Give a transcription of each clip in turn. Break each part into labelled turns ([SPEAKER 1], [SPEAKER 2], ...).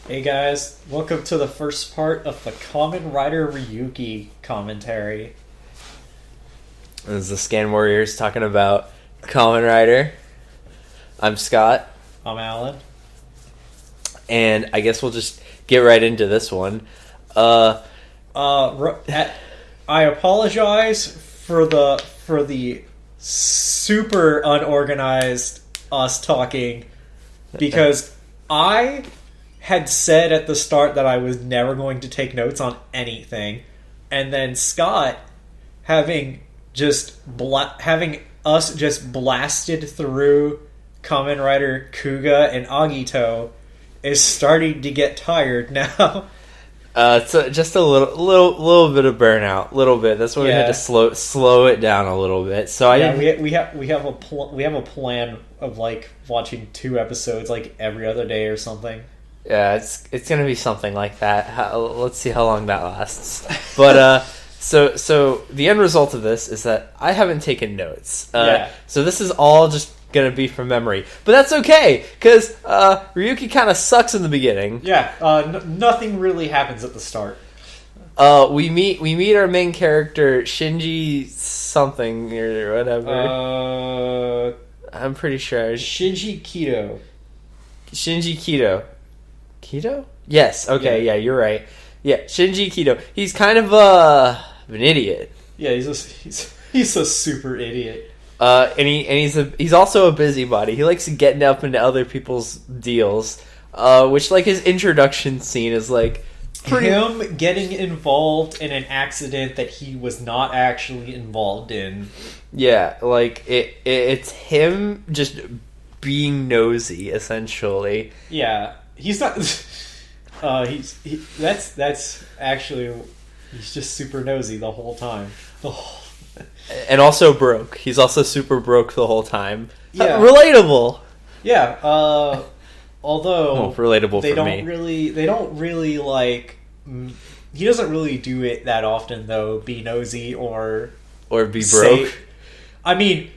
[SPEAKER 1] Hey guys, welcome to the first part of the Kamen Rider Ryuki commentary.
[SPEAKER 2] This is the Scan Warriors talking about Kamen Rider. I'm Scott,
[SPEAKER 1] I'm Alan.
[SPEAKER 2] and I guess we'll just get right into this one.
[SPEAKER 1] I apologize for the super unorganized us talking because I had said at the start that I was never going to take notes on anything, and then Scott having us just blasted through Kamen Rider Kuga and Agito is starting to get tired now.
[SPEAKER 2] So just a little bit of burnout, little bit. That's why we had to slow it down a little bit. So
[SPEAKER 1] we have a plan of like watching 2 episodes like every other day or something.
[SPEAKER 2] Yeah, it's gonna be something like that. Let's see how long that lasts. But so the end result of this is that I haven't taken notes. So this is all just gonna be from memory, but that's okay because Ryuki kind of sucks in the beginning.
[SPEAKER 1] Nothing really happens at the start.
[SPEAKER 2] We meet our main character Shinji something or whatever. I'm pretty sure
[SPEAKER 1] Shinji Kido.
[SPEAKER 2] Shinji Kido. Kido? Yes. Okay. Yeah, you're right. Yeah, Shinji Kido. He's kind of an idiot.
[SPEAKER 1] Yeah, he's a super idiot.
[SPEAKER 2] And he's also a busybody. He likes getting up into other people's deals. Which like his introduction scene is like
[SPEAKER 1] him getting involved in an accident that he was not actually involved in. Yeah,
[SPEAKER 2] like it's him just being nosy essentially.
[SPEAKER 1] Yeah. He's not. That's actually. He's just super nosy the whole time.
[SPEAKER 2] And also broke. He's also super broke the whole time.
[SPEAKER 1] Yeah.
[SPEAKER 2] Relatable.
[SPEAKER 1] Yeah. Although
[SPEAKER 2] relatable
[SPEAKER 1] they
[SPEAKER 2] for
[SPEAKER 1] don't
[SPEAKER 2] me.
[SPEAKER 1] They don't really like. He doesn't really do it that often though. Be nosy or
[SPEAKER 2] be broke.
[SPEAKER 1] I mean.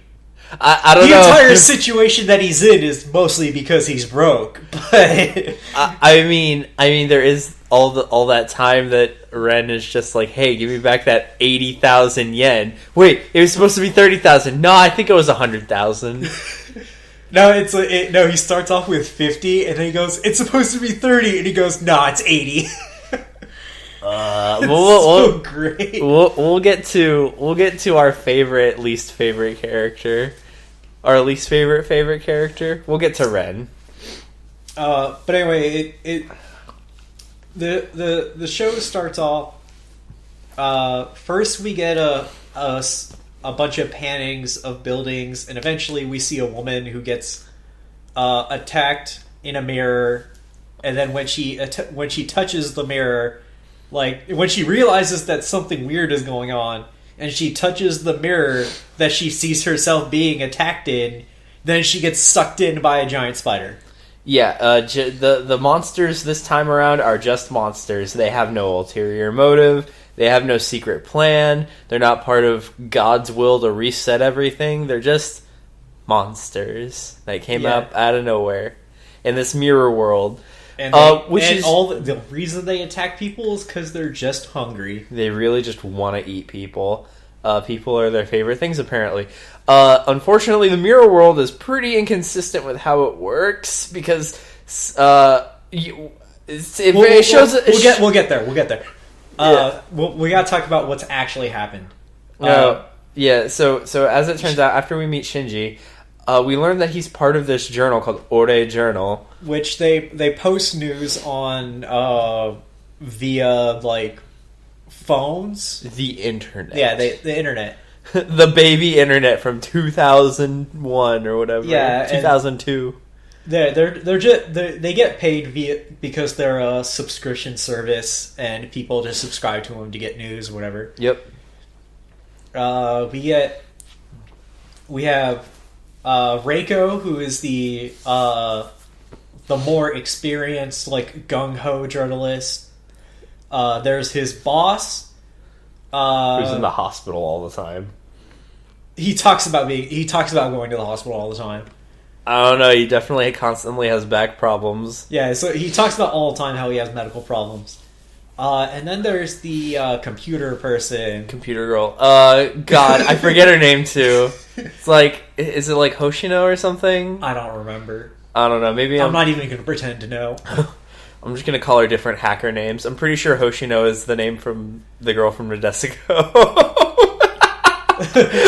[SPEAKER 2] I don't know.
[SPEAKER 1] The entire situation that he's in is mostly because he's broke. But
[SPEAKER 2] I mean, there is all that time that Ren is just like, "Hey, give me back that 80,000 yen." Wait, it was supposed to be 30,000. No, I think it was 100,000.
[SPEAKER 1] No, no. He starts off with 50, and then he goes, "It's supposed to be 30," and he goes, "Nah, it's 80." So great.
[SPEAKER 2] We'll get to our least favorite character, our least favorite character. We'll get to Ren.
[SPEAKER 1] But anyway, the show starts off. First, we get a bunch of pannings of buildings, and eventually we see a woman who gets attacked in a mirror, and then when she touches the mirror. Like, when she realizes that something weird is going on, and she touches the mirror that she sees herself being attacked in, then she gets sucked in by a giant spider.
[SPEAKER 2] Yeah, the monsters this time around are just monsters. They have no ulterior motive. They have no secret plan. They're not part of God's will to reset everything. They're just monsters that came up out of nowhere in this mirror world.
[SPEAKER 1] And the reason they attack people is because they're just hungry.
[SPEAKER 2] They really just want to eat people. People are their favorite things, apparently. Unfortunately, the mirror world is pretty inconsistent with how it works because
[SPEAKER 1] We'll get there. We gotta talk about what's actually happened.
[SPEAKER 2] So as it turns out, after we meet Shinji. We learned that he's part of this journal called Ore Journal,
[SPEAKER 1] which they post news on via like phones,
[SPEAKER 2] the internet.
[SPEAKER 1] Yeah, the internet,
[SPEAKER 2] the baby internet from 2001 or whatever.
[SPEAKER 1] Yeah,
[SPEAKER 2] 2002.
[SPEAKER 1] They get paid because they're a subscription service, and people just subscribe to them to get news or whatever.
[SPEAKER 2] Yep.
[SPEAKER 1] We have. Reiko, who is the more experienced, like, gung-ho journalist. There's his boss.
[SPEAKER 2] Who's in the hospital all the time.
[SPEAKER 1] He talks about going to the hospital all the time.
[SPEAKER 2] I don't know. He definitely constantly has back problems.
[SPEAKER 1] Yeah, so he talks about all the time how he has medical problems. And then there's the computer person.
[SPEAKER 2] Computer girl. God, I forget her name too. It's like, is it like Hoshino or something?
[SPEAKER 1] I don't remember.
[SPEAKER 2] I don't know. Maybe
[SPEAKER 1] I'm not even going to pretend to know.
[SPEAKER 2] I'm just going to call her different hacker names. I'm pretty sure Hoshino is the name from the girl from Nadesico.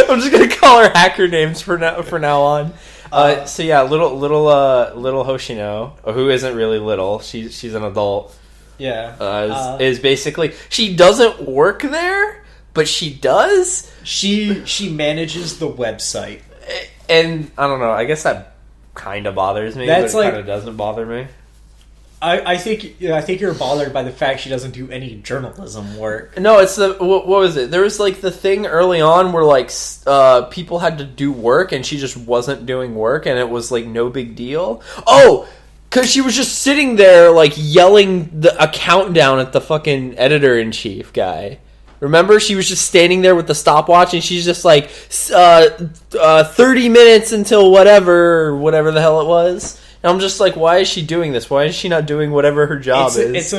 [SPEAKER 2] I'm just going to call her hacker names for now on. So yeah, little Hoshino, who isn't really little. She's an adult.
[SPEAKER 1] Yeah.
[SPEAKER 2] Is basically, she doesn't work there, but she does.
[SPEAKER 1] She manages the website.
[SPEAKER 2] And I don't know, I guess that kind of bothers me,
[SPEAKER 1] That's
[SPEAKER 2] but it
[SPEAKER 1] like,
[SPEAKER 2] kind of doesn't bother me.
[SPEAKER 1] I think you're bothered by the fact she doesn't do any journalism work.
[SPEAKER 2] No, it's the what was it? There was like the thing early on where like people had to do work and she just wasn't doing work and it was like no big deal. Oh, because she was just sitting there like yelling a countdown at the fucking editor-in-chief guy. Remember, she was just standing there with the stopwatch and she's just like 30 minutes until whatever the hell it was. And I'm just like, why is she doing this? Why is she not doing whatever her job is?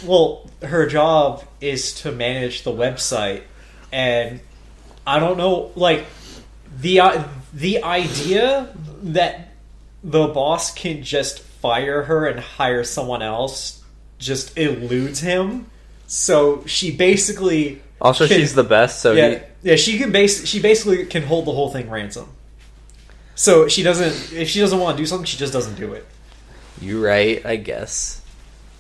[SPEAKER 1] Well, her job is to manage the website, and I don't know, like the idea that the boss can just fire her and hire someone else just eludes him. So she basically
[SPEAKER 2] she's the best. So
[SPEAKER 1] she basically can hold the whole thing ransom. So if she doesn't want to do something, she just doesn't do it.
[SPEAKER 2] You're right, I guess.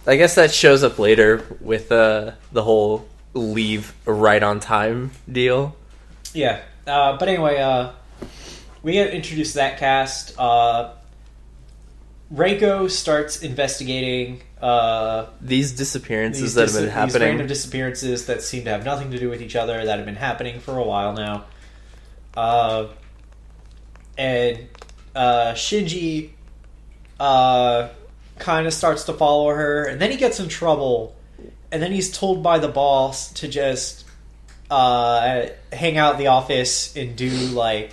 [SPEAKER 2] I guess that shows up later with the whole leave right on time deal.
[SPEAKER 1] Yeah, but anyway, we get introduced to that cast. Reiko starts investigating
[SPEAKER 2] these disappearances that have been happening.
[SPEAKER 1] These random disappearances that seem to have nothing to do with each other, that have been happening for a while now. And Shinji kind of starts to follow her, and then he gets in trouble, and then he's told by the boss to just hang out in the office and do like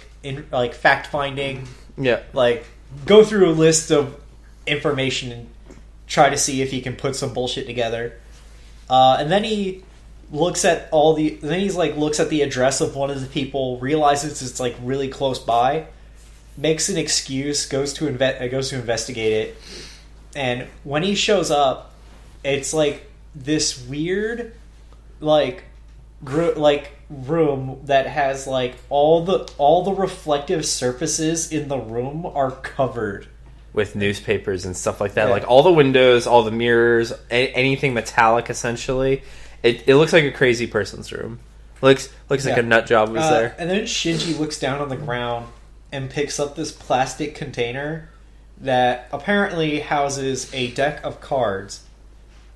[SPEAKER 1] fact finding.
[SPEAKER 2] Yeah,
[SPEAKER 1] like go through a list of information and try to see if he can put some bullshit together. And then he looks at looks at the address of one of the people, realizes it's like really close by, makes an excuse, goes to investigate it, and when he shows up, it's like this weird room that has like all the reflective surfaces in the room are covered
[SPEAKER 2] with newspapers and stuff like that. Yeah. Like all the windows, all the mirrors, anything metallic essentially. It looks like a crazy person's room. Looks like a nut job was there.
[SPEAKER 1] And then Shinji looks down on the ground and picks up this plastic container that apparently houses a deck of cards.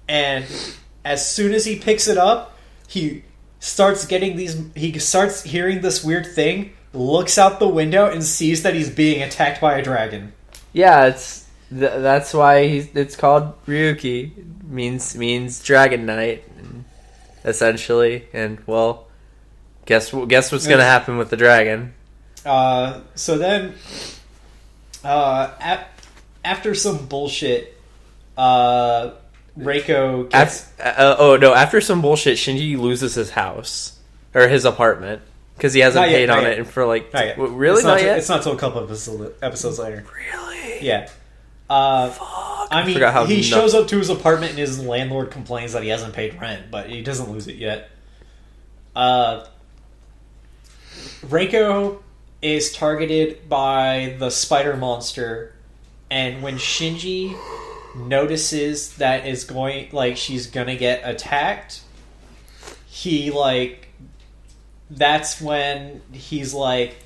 [SPEAKER 1] And as soon as he picks it up, he starts hearing this weird thing, looks out the window, and sees that he's being attacked by a dragon.
[SPEAKER 2] Yeah, that's why it's called Ryuki. Means Dragon Knight, essentially. And well, guess what's gonna happen with the dragon?
[SPEAKER 1] So then, after some bullshit, Reiko gets...
[SPEAKER 2] After some bullshit, Shinji loses his house. Or his apartment. Because he hasn't paid on it for like... Really?
[SPEAKER 1] Not yet? It's not until a couple of episodes later.
[SPEAKER 2] Really?
[SPEAKER 1] Yeah.
[SPEAKER 2] Fuck.
[SPEAKER 1] I mean, he shows up to his apartment and his landlord complains that he hasn't paid rent, but he doesn't lose it yet. Reiko is targeted by the spider monster, and when Shinji notices that she's gonna get attacked, that's when he's like...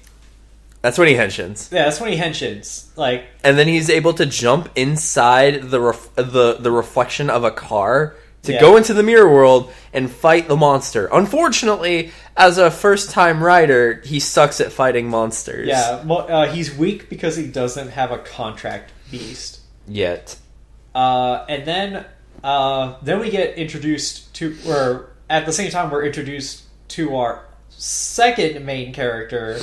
[SPEAKER 2] That's when he henshins.
[SPEAKER 1] Yeah, that's when he henshins.
[SPEAKER 2] And then he's able to jump inside the reflection of a car to go into the mirror world and fight the monster. Unfortunately, as a first-time rider, he sucks at fighting monsters.
[SPEAKER 1] Yeah, well, he's weak because he doesn't have a contract beast.
[SPEAKER 2] Yet.
[SPEAKER 1] And then we get introduced to... Or at the same time, we're introduced to our second main character...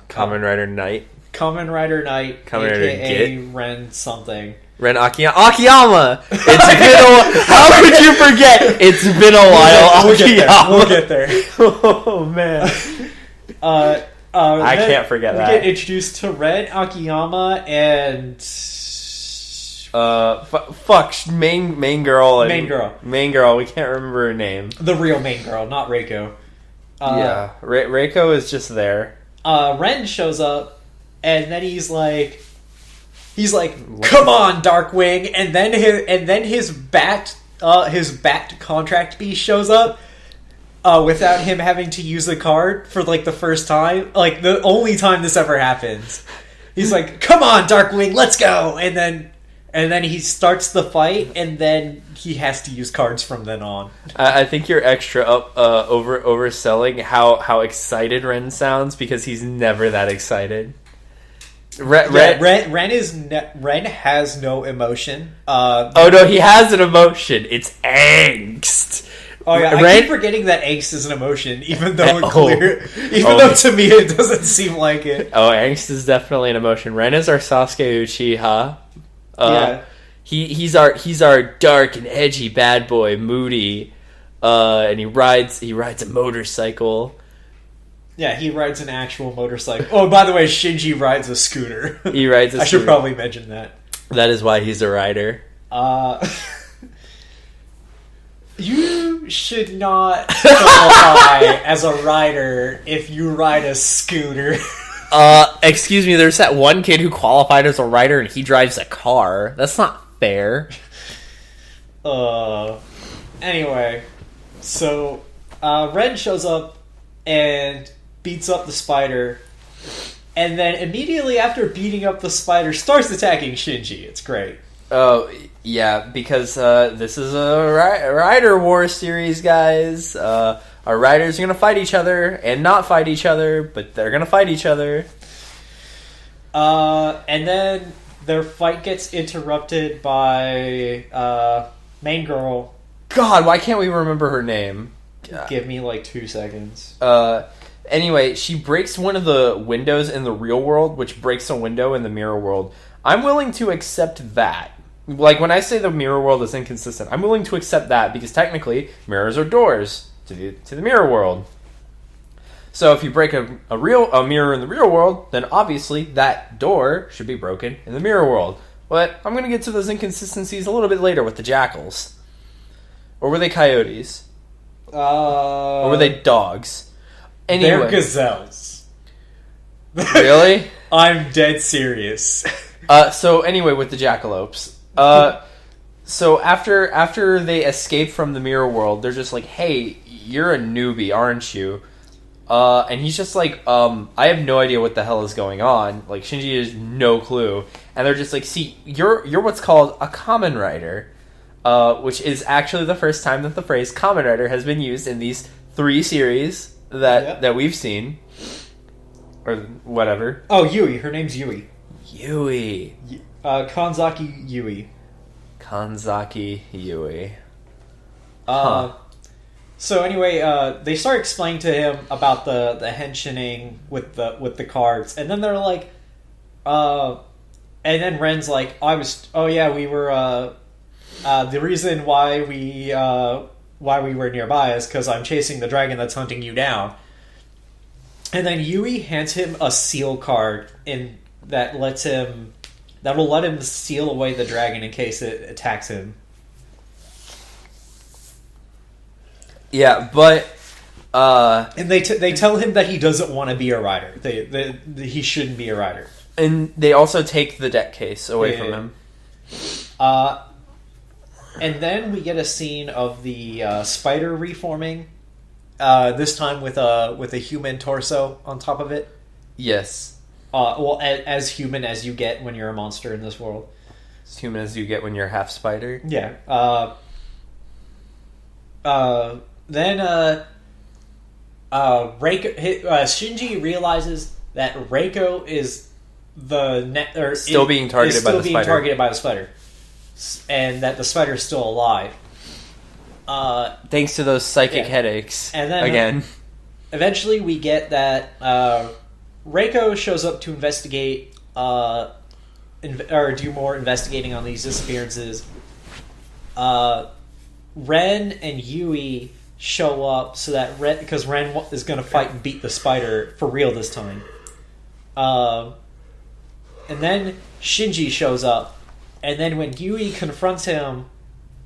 [SPEAKER 2] Kamen Rider Knight.
[SPEAKER 1] Kamen Rider Knight,
[SPEAKER 2] Kamen Rider
[SPEAKER 1] aka Ren something.
[SPEAKER 2] Ren Akiyama! It's been a how could you forget? It's been a while,
[SPEAKER 1] We'll get there.
[SPEAKER 2] Oh, man. I can't forget that.
[SPEAKER 1] We get introduced to Ren Akiyama and...
[SPEAKER 2] main girl. Main girl, we can't remember her name.
[SPEAKER 1] The real main girl, not Reiko.
[SPEAKER 2] Yeah, Reiko is just there.
[SPEAKER 1] Ren shows up, and then he's like, "Come on, Darkwing!" And then his bat contract beast shows up, without him having to use a card for like the first time, like the only time this ever happens. He's like, "Come on, Darkwing, let's go!" And then he starts the fight, and then he has to use cards from then on.
[SPEAKER 2] I think you're extra overselling how excited Ren sounds, because he's never that excited.
[SPEAKER 1] Ren has no emotion.
[SPEAKER 2] No, he has an emotion. It's angst.
[SPEAKER 1] Oh yeah, I keep forgetting that angst is an emotion, even though though to me it doesn't seem like it.
[SPEAKER 2] Oh, angst is definitely an emotion. Ren is our Sasuke Uchiha.
[SPEAKER 1] Yeah.
[SPEAKER 2] He's our dark and edgy bad boy, Moody, and he rides a motorcycle.
[SPEAKER 1] Yeah, he rides an actual motorcycle. Oh, by the way, Shinji rides a scooter.
[SPEAKER 2] He rides a scooter.
[SPEAKER 1] I should probably mention that.
[SPEAKER 2] That is why he's a rider.
[SPEAKER 1] You should not qualify as a rider if you ride a scooter.
[SPEAKER 2] Excuse me, there's that one kid who qualified as a rider and he drives a car. That's not fair.
[SPEAKER 1] Anyway, so Ren shows up and beats up the spider, and then immediately after beating up the spider starts attacking Shinji. It's great.
[SPEAKER 2] Oh, yeah, because this is a Rider War series, guys. Our riders are going to fight each other and not fight each other, but they're going to fight each other.
[SPEAKER 1] And then their fight gets interrupted by main girl.
[SPEAKER 2] God, why can't we remember her name?
[SPEAKER 1] Give me like 2 seconds.
[SPEAKER 2] Anyway, she breaks one of the windows in the real world, which breaks a window in the mirror world. I'm willing to accept that. Like, when I say the mirror world is inconsistent, I'm willing to accept that, because technically, mirrors are doors to the mirror world. So if you break a mirror in the real world, then obviously that door should be broken in the mirror world. But I'm going to get to those inconsistencies a little bit later with the jackals. Or were they coyotes? Or were they dogs? Anyway.
[SPEAKER 1] They're gazelles.
[SPEAKER 2] Really?
[SPEAKER 1] I'm dead serious.
[SPEAKER 2] So anyway, with the jackalopes. So after they escape from the mirror world, they're just like, "Hey, you're a newbie, aren't you?" And he's just like, "I have no idea what the hell is going on." Like, Shinji has no clue, and they're just like, "See, you're what's called a Kamen Rider," which is actually the first time that the phrase Kamen Rider has been used in these 3 series that we've seen, or whatever.
[SPEAKER 1] Oh, Yui. Her name's Yui.
[SPEAKER 2] Yui.
[SPEAKER 1] Kanzaki Yui.
[SPEAKER 2] Kanzaki Yui.
[SPEAKER 1] So anyway, they start explaining to him about the henching with the cards, and then they're like, and then Ren's like, we were, the reason why we were nearby is because I'm chasing the dragon that's hunting you down. And then Yui hands him a seal card that will let him seal away the dragon in case it attacks him.
[SPEAKER 2] Yeah, but
[SPEAKER 1] and they tell him that he doesn't want to be a rider. He shouldn't be a rider.
[SPEAKER 2] And they also take the deck case away from him.
[SPEAKER 1] And then we get a scene of the spider reforming. This time with a human torso on top of it.
[SPEAKER 2] Yes.
[SPEAKER 1] As human as you get when you're a monster in this world.
[SPEAKER 2] As human as you get when you're half spider.
[SPEAKER 1] Yeah. Then Shinji realizes that Reiko is
[SPEAKER 2] still being targeted by the
[SPEAKER 1] spider, and that the spider is still alive.
[SPEAKER 2] Thanks to those psychic headaches.
[SPEAKER 1] And then
[SPEAKER 2] again,
[SPEAKER 1] eventually we get that Reiko shows up to investigate or do more investigating on these disappearances, Ren and Yui show up so that because Ren is going to fight and beat the spider for real this time. And then Shinji shows up, and then when Yui confronts him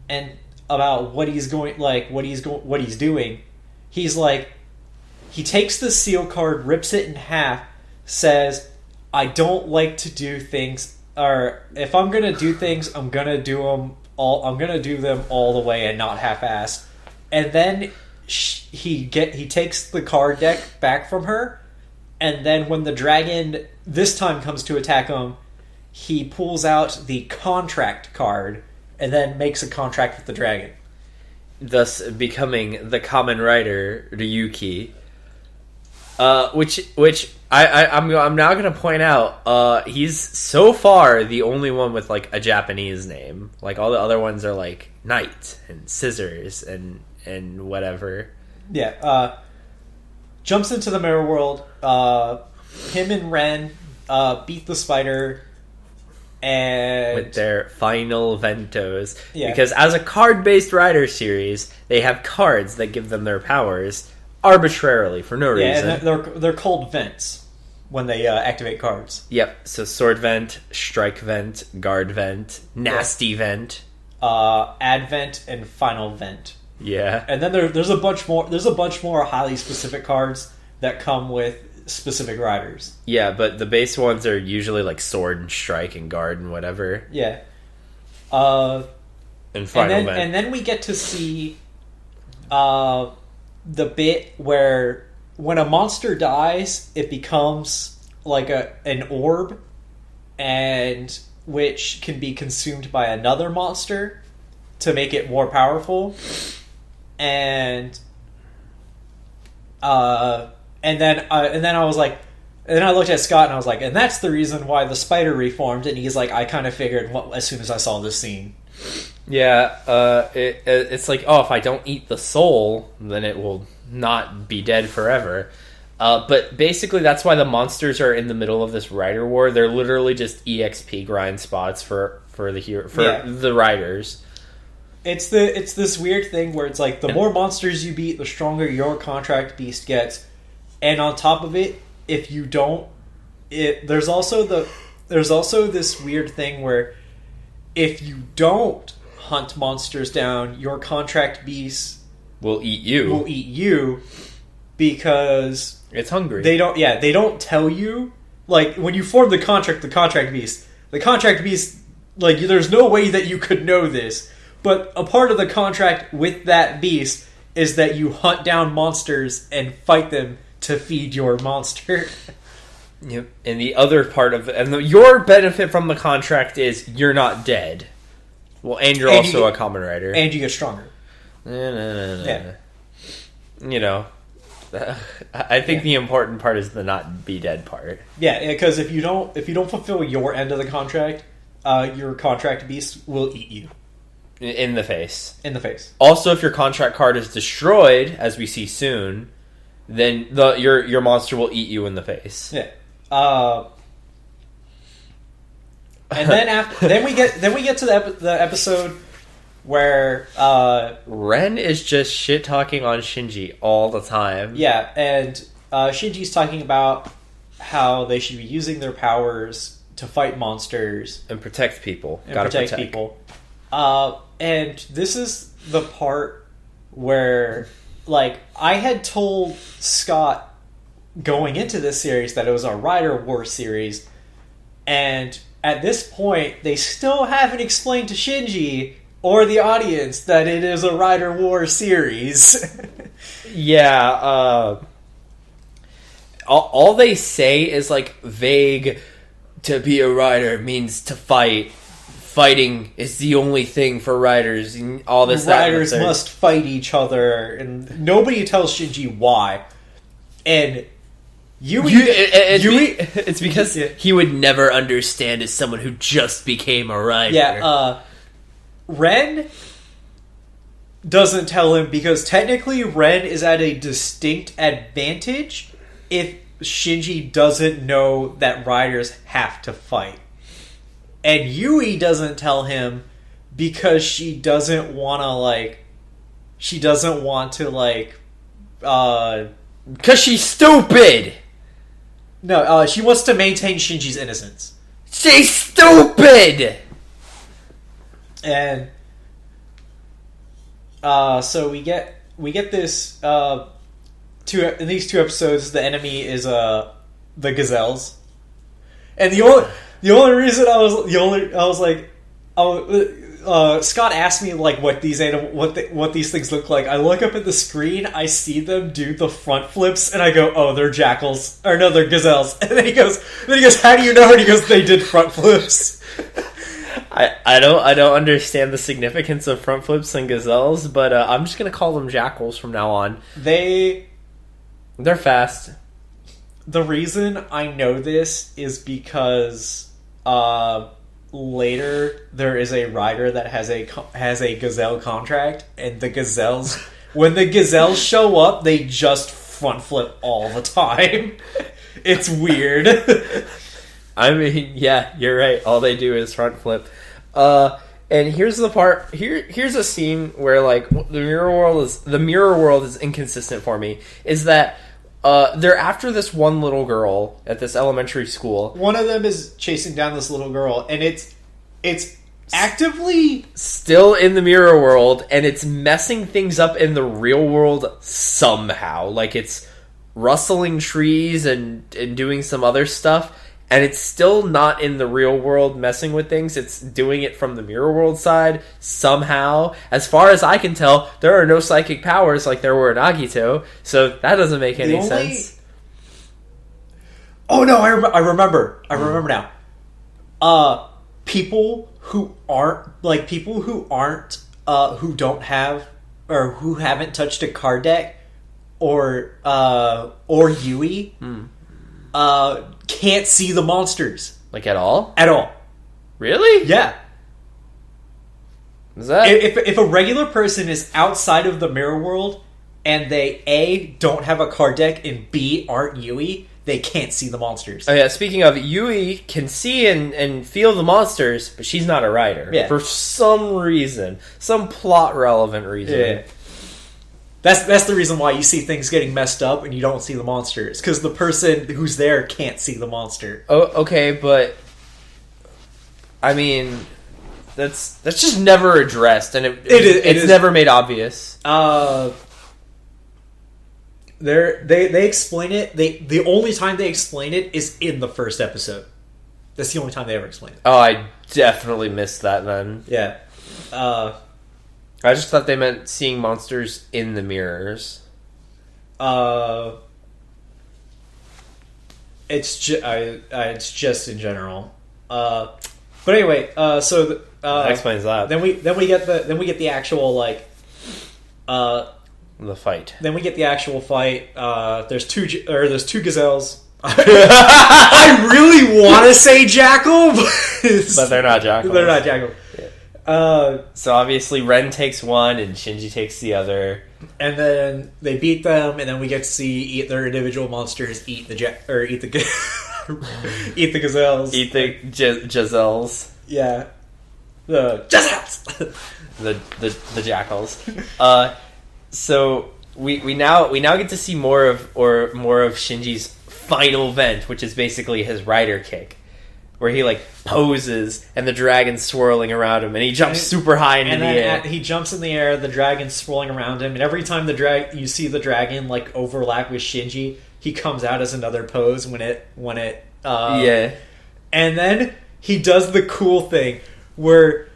[SPEAKER 1] and about what he's doing, he's like, he takes the seal card, rips it in half, says, "I don't like to do things, or if I'm gonna do things, I'm gonna do them all the way and not half-assed." And then he takes the card deck back from her, and then when the dragon this time comes to attack him, he pulls out the contract card and then makes a contract with the dragon,
[SPEAKER 2] thus becoming the Kamen Rider Ryuki. Which I'm now gonna point out, he's so far the only one with like a Japanese name. Like all the other ones are like Knight and Scissors and whatever.
[SPEAKER 1] Yeah. Jumps into the mirror world. Him and Ren beat the spider, and
[SPEAKER 2] with their final ventos.
[SPEAKER 1] Yeah.
[SPEAKER 2] Because as a card-based rider series, they have cards that give them their powers arbitrarily for no reason.
[SPEAKER 1] And they're called vents when they activate cards.
[SPEAKER 2] Yep. So sword vent, strike vent, guard vent, nasty vent,
[SPEAKER 1] advent, and final vent.
[SPEAKER 2] Yeah.
[SPEAKER 1] And then there's a bunch more. There's a bunch more highly specific cards that come with specific riders.
[SPEAKER 2] Yeah, but the base ones are usually like sword and strike and guard and whatever.
[SPEAKER 1] Yeah.
[SPEAKER 2] And final vent.
[SPEAKER 1] And then we get to see the bit where when a monster dies, it becomes like an orb, and which can be consumed by another monster to make it more powerful. And then I was like, and then I looked at Scott and I was like, and that's the reason why the spider reformed. And he's like, I kind of figured as soon as I saw this scene.
[SPEAKER 2] Yeah, it's like, oh, if I don't eat the soul, then it will not be dead forever. But basically, that's why the monsters are in the middle of this rider war. They're literally just EXP grind spots for the riders.
[SPEAKER 1] It's this weird thing where it's like the more monsters you beat, the stronger your contract beast gets, and on top of it, if you don't, there's also this weird thing where if you don't hunt monsters down, your contract beast
[SPEAKER 2] will eat you
[SPEAKER 1] because
[SPEAKER 2] it's hungry.
[SPEAKER 1] They don't tell you, like when you form the contract beast, like there's no way that you could know this, but a part of the contract with that beast is that you hunt down monsters and fight them to feed your monster.
[SPEAKER 2] Yep. And the other part of it, your benefit from the contract is you're not dead. Well, and you're also a Kamen Rider.
[SPEAKER 1] And you get stronger.
[SPEAKER 2] Yeah. You know, I think the important part is the not be dead part.
[SPEAKER 1] Yeah, because if you don't fulfill your end of the contract, your contract beast will eat you.
[SPEAKER 2] In the face.
[SPEAKER 1] In the face.
[SPEAKER 2] Also, if your contract card is destroyed, as we see soon, then your monster will eat you in the face.
[SPEAKER 1] Yeah. And then we get to the episode where
[SPEAKER 2] Ren is just shit talking on Shinji all the time.
[SPEAKER 1] Yeah, and Shinji's talking about how they should be using their powers to fight monsters
[SPEAKER 2] and protect people.
[SPEAKER 1] And this is the part where, like, I had told Scott going into this series that it was a Rider War series, and at this point, they still haven't explained to Shinji or the audience that it is a Rider War series.
[SPEAKER 2] Yeah, all they say is, like, vague, to be a rider means to fight. Fighting is the only thing for riders, and all this.
[SPEAKER 1] Riders must fight each other, and nobody tells Shinji why. And
[SPEAKER 2] it's because he would never understand as someone who just became a rider.
[SPEAKER 1] Yeah, Ren doesn't tell him because technically Ren is at a distinct advantage Shinji doesn't know that riders have to fight. And Yui doesn't tell him because she doesn't want to,
[SPEAKER 2] Because she's stupid!
[SPEAKER 1] No, she wants to maintain Shinji's innocence.
[SPEAKER 2] She's stupid!
[SPEAKER 1] And so we get this in these two episodes. The enemy is the gazelles, and the only reason Scott asked me like what these things look like. I look up at the screen, I see them do the front flips, and I go, "Oh, they're jackals, or no, they're gazelles." And then he goes, "How do you know?" And he goes, "They did front flips."
[SPEAKER 2] I don't understand the significance of front flips and gazelles, but I'm just gonna call them jackals from now on.
[SPEAKER 1] They're
[SPEAKER 2] fast.
[SPEAKER 1] The reason I know this is because later there is a rider that has a gazelle contract, and the gazelles when the gazelles show up, they just front flip all the time. It's weird.
[SPEAKER 2] I mean, yeah, you're right. All they do is front flip. And here's the part. Here's a scene where like the mirror world is inconsistent for me. Is that they're after this one little girl at this elementary school.
[SPEAKER 1] One of them is chasing down this little girl, and it's actively
[SPEAKER 2] still in the mirror world, and it's messing things up in the real world somehow. Like it's rustling trees and doing some other stuff. And it's still not in the real world messing with things. It's doing it from the mirror world side somehow. As far as I can tell, there are no psychic powers like there were in Agito. So that doesn't make any sense.
[SPEAKER 1] Oh no, I remember. I remember now. People who don't have or who haven't touched a card deck or Yui can't see the monsters.
[SPEAKER 2] Like at all?
[SPEAKER 1] At all.
[SPEAKER 2] Really?
[SPEAKER 1] Yeah.
[SPEAKER 2] Is that...
[SPEAKER 1] If a regular person is outside of the mirror world and they A, don't have a card deck, and B, aren't Yui, they can't see the monsters.
[SPEAKER 2] Oh yeah, speaking of, Yui can see and feel the monsters, but she's not a rider.
[SPEAKER 1] Yeah.
[SPEAKER 2] For some reason. Some plot relevant reason.
[SPEAKER 1] Yeah. That's the reason why you see things getting messed up and you don't see the monsters. Because the person who's there can't see the monster.
[SPEAKER 2] Oh, okay, but... I mean... That's just never addressed, and it's never made obvious.
[SPEAKER 1] They explain it. The only time they explain it is in the first episode. That's the only time they ever explain it.
[SPEAKER 2] Oh, I definitely missed that then.
[SPEAKER 1] Yeah.
[SPEAKER 2] I just thought they meant seeing monsters in the mirrors.
[SPEAKER 1] It's just in general. But anyway, so
[SPEAKER 2] that explains that.
[SPEAKER 1] Then we get the actual like
[SPEAKER 2] the fight.
[SPEAKER 1] Then we get the actual fight. There's two gazelles. I really want to say jackal,
[SPEAKER 2] but they're not jackals.
[SPEAKER 1] They're not jackal.
[SPEAKER 2] Yeah. So obviously Ren takes one and Shinji takes the other,
[SPEAKER 1] and then they beat them, and then we get to see their individual monsters eat the eat the gazelles,
[SPEAKER 2] eat the gazelles.
[SPEAKER 1] Yeah, the gazelles,
[SPEAKER 2] the jackals. So we now get to see more of Shinji's final vent, which is basically his rider kick, where he like poses and the dragon's swirling around him, and he jumps super high into the air.
[SPEAKER 1] He jumps in the air, the dragon's swirling around him, and every time you see the dragon like overlap with Shinji, he comes out as another pose when it
[SPEAKER 2] yeah.
[SPEAKER 1] And then he does the cool thing where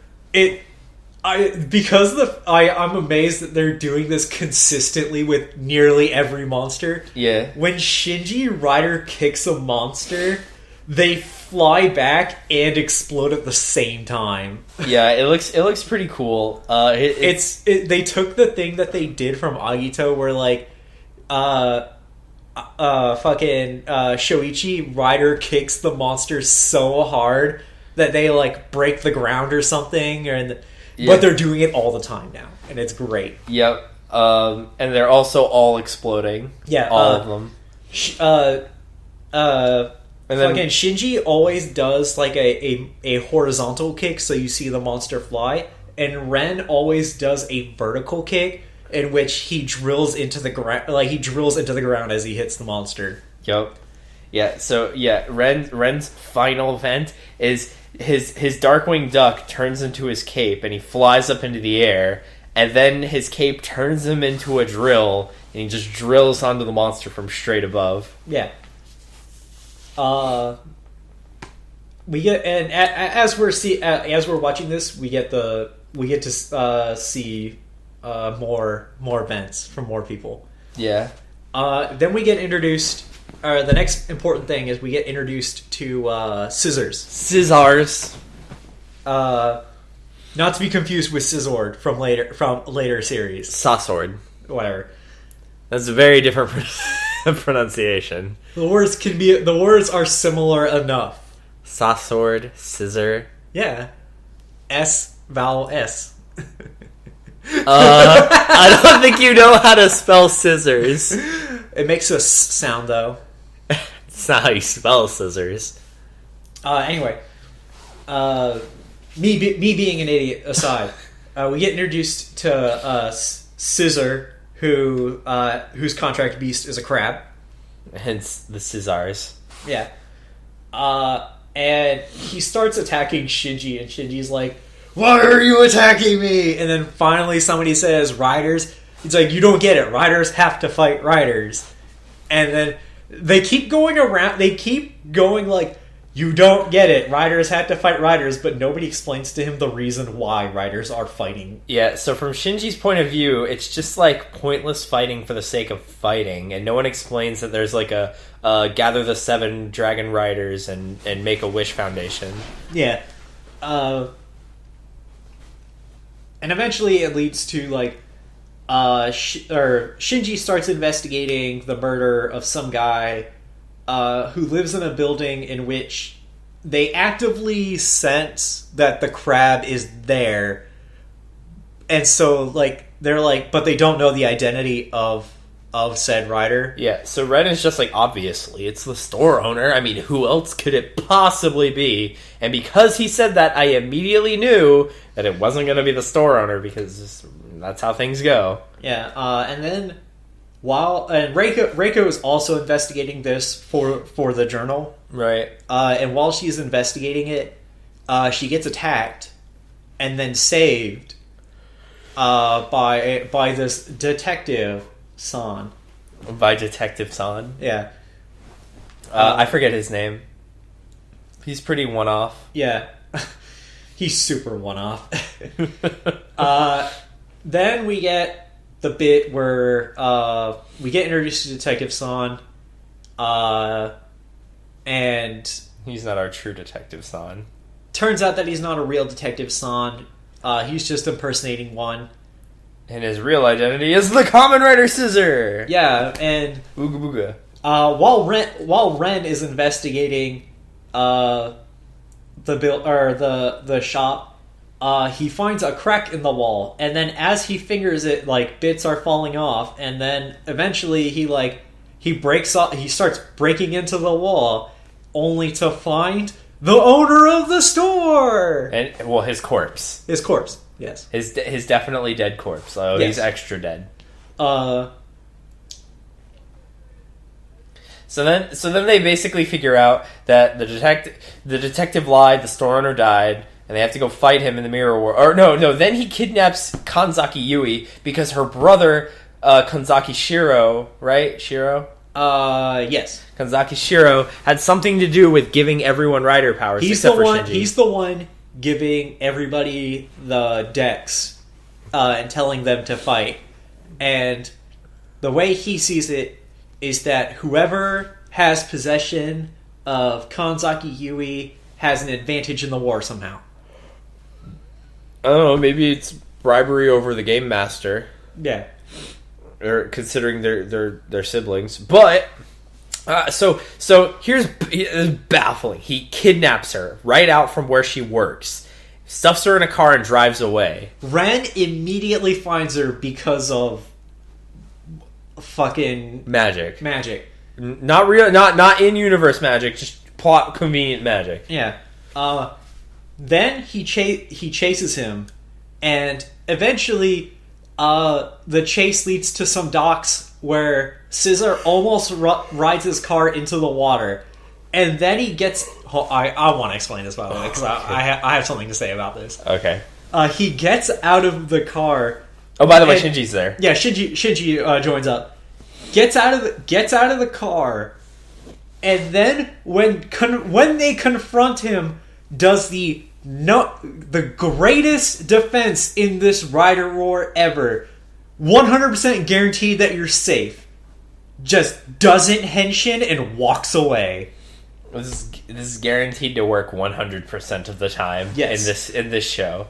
[SPEAKER 1] I'm amazed that they're doing this consistently with nearly every monster.
[SPEAKER 2] Yeah.
[SPEAKER 1] When Shinji rider kicks a monster, they fly back and explode at the same time.
[SPEAKER 2] Yeah, it looks pretty cool.
[SPEAKER 1] They took the thing that they did from Agito where like fucking Shoichi rider kicks the monster so hard that they like break the ground or something, but they're doing it all the time now, and it's great.
[SPEAKER 2] Yep. And they're also all exploding.
[SPEAKER 1] Yeah,
[SPEAKER 2] all of them. And then
[SPEAKER 1] fucking Shinji always does like a horizontal kick, so you see the monster fly, and Ren always does a vertical kick in which he drills into the ground, like he drills into the ground as he hits the monster.
[SPEAKER 2] Yep. Yeah, so yeah, Ren's final event is his Darkwing Duck turns into his cape and he flies up into the air, and then his cape turns him into a drill and he just drills onto the monster from straight above.
[SPEAKER 1] Yeah. We get, and as we're watching this, we get to see more events from more people.
[SPEAKER 2] Yeah.
[SPEAKER 1] Then we get introduced. The next important thing is we get introduced to Scissors.
[SPEAKER 2] Scissors.
[SPEAKER 1] Not to be confused with Scissored from later series.
[SPEAKER 2] Sasword.
[SPEAKER 1] Whatever.
[SPEAKER 2] That's a very different pronunciation.
[SPEAKER 1] The words are similar enough.
[SPEAKER 2] Sasword, scissor.
[SPEAKER 1] Yeah. S, vowel S.
[SPEAKER 2] I don't think you know how to spell scissors.
[SPEAKER 1] It makes a s sound though.
[SPEAKER 2] It's not how you spell scissors.
[SPEAKER 1] Anyway, me being an idiot aside, we get introduced to Scissor, whose contract beast is a crab.
[SPEAKER 2] Hence the scissors.
[SPEAKER 1] Yeah. And he starts attacking Shinji, and Shinji's like, "Why are you attacking me?" And then finally somebody says, "Riders." He's like, "You don't get it. Riders have to fight riders." And then they keep going around. They keep going like, "You don't get it. Riders have to fight riders," but nobody explains to him the reason why riders are fighting.
[SPEAKER 2] Yeah, so from Shinji's point of view, it's just like pointless fighting for the sake of fighting, and no one explains that there's like a gather the 7 dragon riders and make a wish foundation.
[SPEAKER 1] Yeah. And eventually it leads to like Shinji starts investigating the murder of some guy who lives in a building in which they actively sense that the crab is there, and so like they're like, but they don't know the identity of said rider.
[SPEAKER 2] Yeah, so Ren is just like, obviously it's the store owner. I mean, who else could it possibly be? And because he said that, I immediately knew that it wasn't going to be the store owner, because that's how things go.
[SPEAKER 1] Yeah, and then Reiko is also investigating this for the journal.
[SPEAKER 2] Right.
[SPEAKER 1] And while she's investigating it, she gets attacked and then saved by this detective San.
[SPEAKER 2] By Detective San.
[SPEAKER 1] Yeah.
[SPEAKER 2] I forget his name. He's pretty one-off.
[SPEAKER 1] Yeah. He's super one-off. Then we get the bit where we get introduced to Detective San, and
[SPEAKER 2] he's not our true Detective San.
[SPEAKER 1] Turns out that he's not a real Detective San. He's just impersonating one.
[SPEAKER 2] And his real identity is the Kamen Rider Scissor.
[SPEAKER 1] Yeah, and
[SPEAKER 2] Ooga booga.
[SPEAKER 1] While Ren is investigating the shop, he finds a crack in the wall, and then as he fingers it, like bits are falling off, and then eventually he starts breaking into the wall, only to find the owner of the store,
[SPEAKER 2] and his corpse.
[SPEAKER 1] His corpse. Yes.
[SPEAKER 2] His definitely dead corpse. So yes. He's extra dead. So then they basically figure out that the detective lied, the store owner died, and they have to go fight him in the mirror war. Or no, then he kidnaps Kanzaki Yui because her brother Kanzaki Shiro, right? Shiro?
[SPEAKER 1] Yes.
[SPEAKER 2] Kanzaki Shiro had something to do with giving everyone rider powers except for Shinji.
[SPEAKER 1] He's the one giving everybody the decks and telling them to fight. And the way he sees it is that whoever has possession of Kanzaki Yui has an advantage in the war somehow.
[SPEAKER 2] I don't know, maybe it's bribery over the game master.
[SPEAKER 1] Yeah.
[SPEAKER 2] Or considering their siblings. But so here's baffling. He kidnaps her right out from where she works, stuffs her in a car, and drives away.
[SPEAKER 1] Ren immediately finds her because of fucking
[SPEAKER 2] magic. Not real, not in universe magic, just plot convenient magic.
[SPEAKER 1] Yeah. Then he chases him, and eventually, the chase leads to some docks where Scissor almost rides his car into the water, and then he gets. I want to explain this, by the way, because I have something to say about this.
[SPEAKER 2] Okay.
[SPEAKER 1] He gets out of the car.
[SPEAKER 2] Oh, by the way, Shinji's there.
[SPEAKER 1] Yeah, Shinji joins up. Gets out of the car, and then when they confront him, does the greatest defense in this Rider Roar ever. 100% guaranteed that you're safe. Just doesn't henshin and walks away.
[SPEAKER 2] This is guaranteed to work 100% of the time.
[SPEAKER 1] Yes.
[SPEAKER 2] In this show.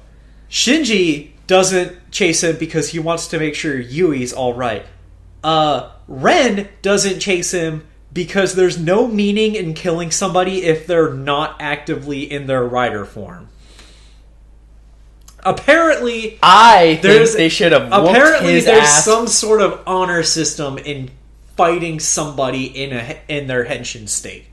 [SPEAKER 1] Shinji doesn't chase him because he wants to make sure Yui's alright. Ren doesn't chase him because there's no meaning in killing somebody if they're not actively in their rider form. Apparently,
[SPEAKER 2] I think they should have whooped
[SPEAKER 1] apparently
[SPEAKER 2] his
[SPEAKER 1] there's
[SPEAKER 2] ass.
[SPEAKER 1] some sort of honor system in fighting somebody in their henshin state.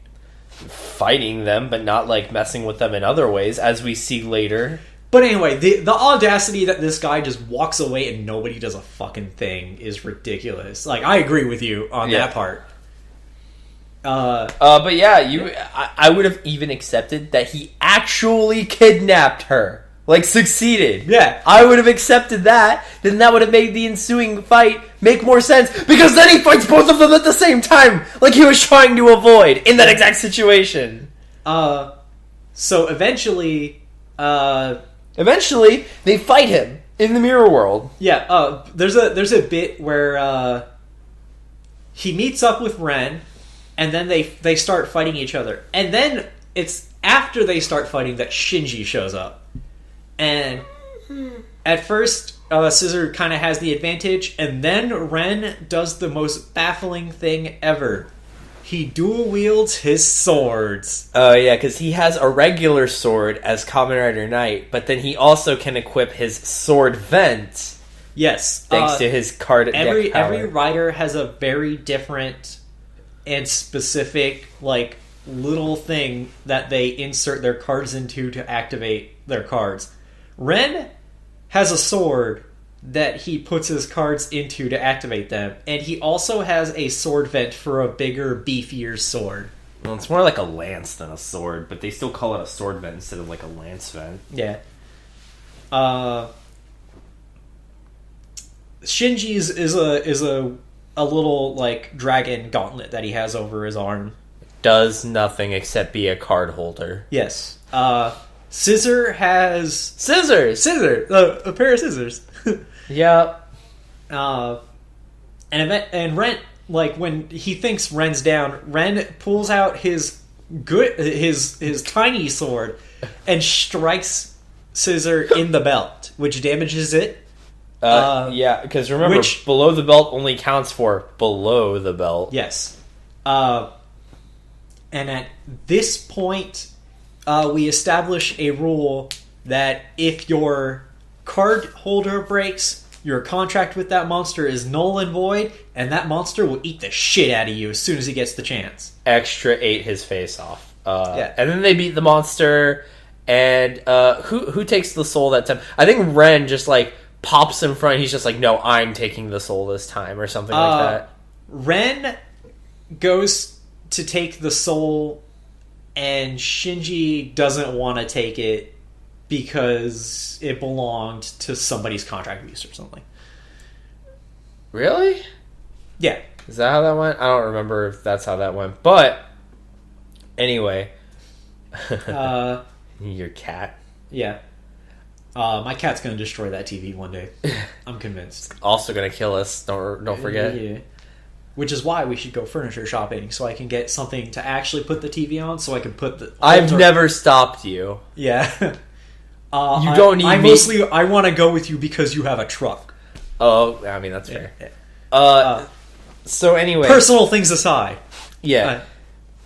[SPEAKER 2] Fighting them, but not like messing with them in other ways, as we see later.
[SPEAKER 1] But anyway, the audacity that this guy just walks away and nobody does a fucking thing is ridiculous. Like, I agree with you on that part.
[SPEAKER 2] But yeah, I would have even accepted that he actually kidnapped her. Like, succeeded.
[SPEAKER 1] Yeah.
[SPEAKER 2] I would have accepted that. Then that would have made the ensuing fight make more sense. Because then he fights both of them at the same time. Like he was trying to avoid in that exact situation.
[SPEAKER 1] So eventually...
[SPEAKER 2] Eventually, they fight him in the mirror world.
[SPEAKER 1] Yeah, there's a bit where he meets up with Ren, and then they start fighting each other. And then it's after they start fighting that Shinji shows up. And at first, Scissor kind of has the advantage, and then Ren does the most baffling thing ever. He dual wields his swords.
[SPEAKER 2] Oh, yeah, because he has a regular sword as Kamen Rider Knight, but then he also can equip his sword vent.
[SPEAKER 1] Yes.
[SPEAKER 2] Thanks to his card deck power.
[SPEAKER 1] Every rider has a very different and specific, like, little thing that they insert their cards into to activate their cards. Ren has a sword that he puts his cards into to activate them, and he also has a sword vent for a bigger, beefier sword.
[SPEAKER 2] Well, it's more like a lance than a sword, but they still call it a sword vent instead of like a lance vent.
[SPEAKER 1] Yeah. Shinji's is a little, like, dragon gauntlet that he has over his arm.
[SPEAKER 2] Does nothing except be a card holder.
[SPEAKER 1] Yes. Scissor has...
[SPEAKER 2] Scissors!
[SPEAKER 1] A pair of scissors.
[SPEAKER 2] Yep.
[SPEAKER 1] And Ren, like, when he thinks Ren's down, Ren pulls out his tiny sword and strikes Scissor in the belt, which damages it.
[SPEAKER 2] Yeah, because remember, below the belt only counts for below the belt.
[SPEAKER 1] Yes. And at this point, we establish a rule that if your card holder breaks, your contract with that monster is null and void, and that monster will eat the shit out of you as soon as he gets the chance.
[SPEAKER 2] Extra ate his face off.
[SPEAKER 1] Yeah.
[SPEAKER 2] And then they beat the monster, and who takes the soul that time? I think Ren just, like, pops in front, he's just like, no, I'm taking the soul this time, or something like that.
[SPEAKER 1] Ren goes to take the soul, and Shinji doesn't want to take it because it belonged to somebody's contract abuse or something.
[SPEAKER 2] Really?
[SPEAKER 1] Yeah.
[SPEAKER 2] Is that how that went? I don't remember if that's how that went. But, anyway. Your cat.
[SPEAKER 1] Yeah. My cat's going to destroy that TV one day. I'm convinced.
[SPEAKER 2] Also going to kill us. Don't forget.
[SPEAKER 1] Yeah. Which is why we should go furniture shopping, so I can get something to actually put the TV on, so I can put the...
[SPEAKER 2] I've never stopped you.
[SPEAKER 1] Yeah.
[SPEAKER 2] You don't need me.
[SPEAKER 1] I want to go with you because you have a truck.
[SPEAKER 2] Oh, I mean, that's fair. Yeah. So anyway...
[SPEAKER 1] Personal things aside.
[SPEAKER 2] Yeah.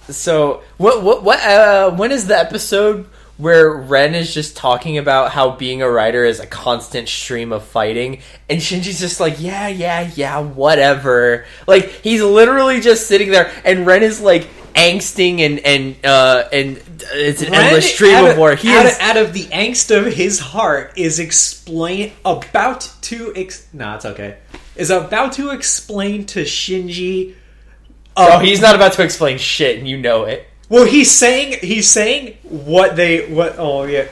[SPEAKER 2] So, when is the episode where Ren is just talking about how being a writer is a constant stream of fighting, and Shinji's just like, yeah, whatever. Like, he's literally just sitting there, and Ren is like angsting and it's an endless stream of war.
[SPEAKER 1] Out of the angst of his heart is it's about to explain to Shinji.
[SPEAKER 2] No, he's not about to explain shit, and you know it.
[SPEAKER 1] Well, he's saying he's doing the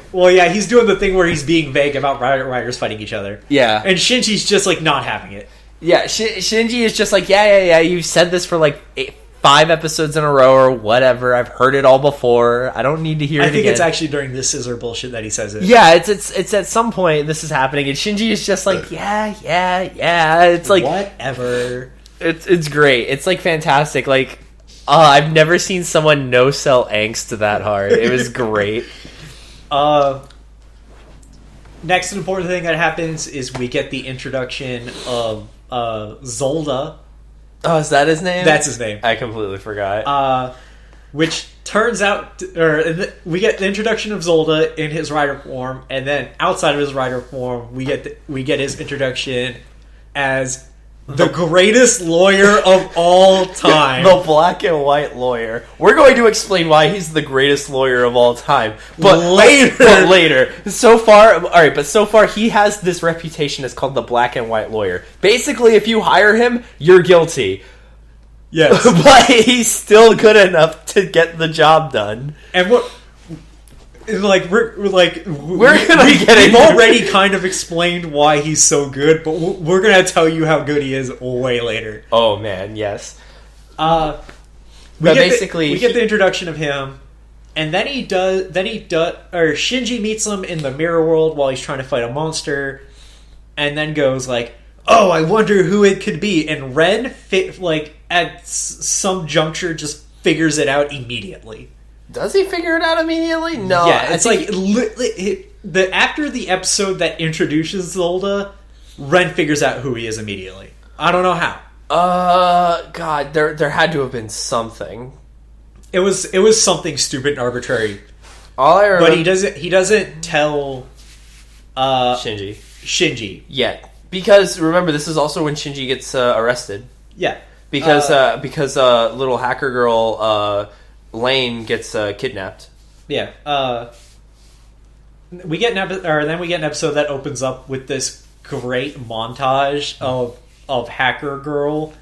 [SPEAKER 1] thing where he's being vague about riders fighting each other.
[SPEAKER 2] Yeah.
[SPEAKER 1] And Shinji's just like not having it.
[SPEAKER 2] Yeah, Shinji is just like, yeah, you've said this for like 5 episodes in a row or whatever. I've heard it all before. I don't need to hear it again.
[SPEAKER 1] I think it's actually during this scissor bullshit that he says it.
[SPEAKER 2] Yeah, it's at some point this is happening, and Shinji is just like, yeah. It's like
[SPEAKER 1] whatever.
[SPEAKER 2] It's great. It's like fantastic. Like, I've never seen someone no-sell angst that hard. It was great.
[SPEAKER 1] Next important thing that happens is we get the introduction of Zolda.
[SPEAKER 2] Oh, is that his name?
[SPEAKER 1] That's his name.
[SPEAKER 2] I completely forgot.
[SPEAKER 1] Which turns out, we get the introduction of Zolda in his rider form, and then outside of his rider form, we get his introduction as the greatest lawyer of all time.
[SPEAKER 2] The black and white lawyer. We're going to explain why he's the greatest lawyer of all time. But later. So far he has this reputation as called the black and white lawyer. Basically, if you hire him, you're guilty.
[SPEAKER 1] Yes.
[SPEAKER 2] But he's still good enough to get the job done.
[SPEAKER 1] And what... We've already kind of explained why he's so good, but we're gonna tell you how good he is way later.
[SPEAKER 2] Oh man, yes.
[SPEAKER 1] We get the introduction of him, and then Shinji meets him in the mirror world while he's trying to fight a monster, and then goes like, "Oh, I wonder who it could be." And Ren, at some juncture, just figures it out immediately.
[SPEAKER 2] Does he figure it out immediately? No.
[SPEAKER 1] Yeah, it's after the episode that introduces Zolda, Ren figures out who he is immediately. I don't know how.
[SPEAKER 2] God, there had to have been something.
[SPEAKER 1] It was something stupid and arbitrary.
[SPEAKER 2] All I remember,
[SPEAKER 1] but he doesn't tell Shinji
[SPEAKER 2] yet, because remember, this is also when Shinji gets arrested.
[SPEAKER 1] Yeah,
[SPEAKER 2] because little hacker girl. Lane gets kidnapped.
[SPEAKER 1] Yeah. Then we get an episode that opens up with this great montage of Hacker Girl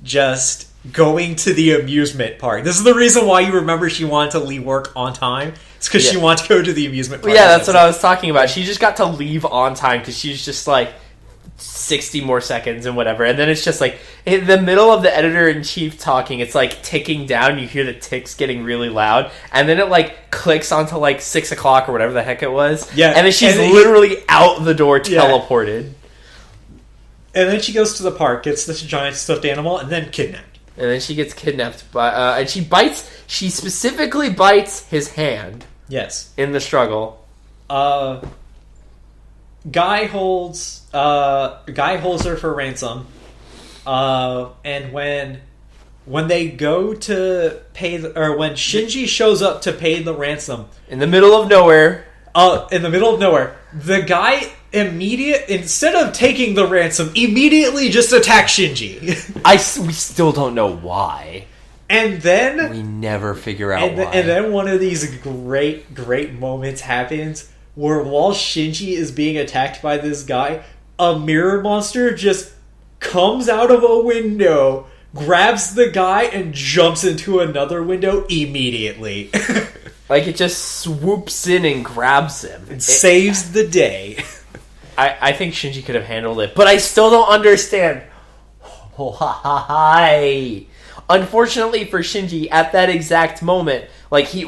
[SPEAKER 1] just going to the amusement park. This is the reason why you remember she wanted to leave work on time. It's because she wanted to go to the amusement park.
[SPEAKER 2] Yeah, that's what I was talking about. She just got to leave on time because she's just like 60 more seconds and whatever, and then it's just like in the middle of the editor-in-chief talking, it's like ticking down, you hear the ticks getting really loud, and then it like clicks onto like 6 o'clock or whatever the heck it was, and then she's literally out the door, teleported.
[SPEAKER 1] And then she goes to the park, gets this giant stuffed animal, and then kidnapped.
[SPEAKER 2] And then she gets kidnapped by and she specifically bites his hand.
[SPEAKER 1] Yes. In
[SPEAKER 2] the struggle.
[SPEAKER 1] Guy holds her for ransom, and when they go to pay, when Shinji shows up to pay the ransom
[SPEAKER 2] in the middle of nowhere,
[SPEAKER 1] the guy instead of taking the ransom, immediately just attacks Shinji.
[SPEAKER 2] We still don't know why,
[SPEAKER 1] and then
[SPEAKER 2] we never figure out why.
[SPEAKER 1] And then one of these great moments happens. Where while Shinji is being attacked by this guy, a mirror monster just comes out of a window, grabs the guy, and jumps into another window immediately.
[SPEAKER 2] Like it just swoops in and grabs him.
[SPEAKER 1] It saves the day.
[SPEAKER 2] I think Shinji could have handled it, but I still don't understand why. Unfortunately for Shinji, at that exact moment, like he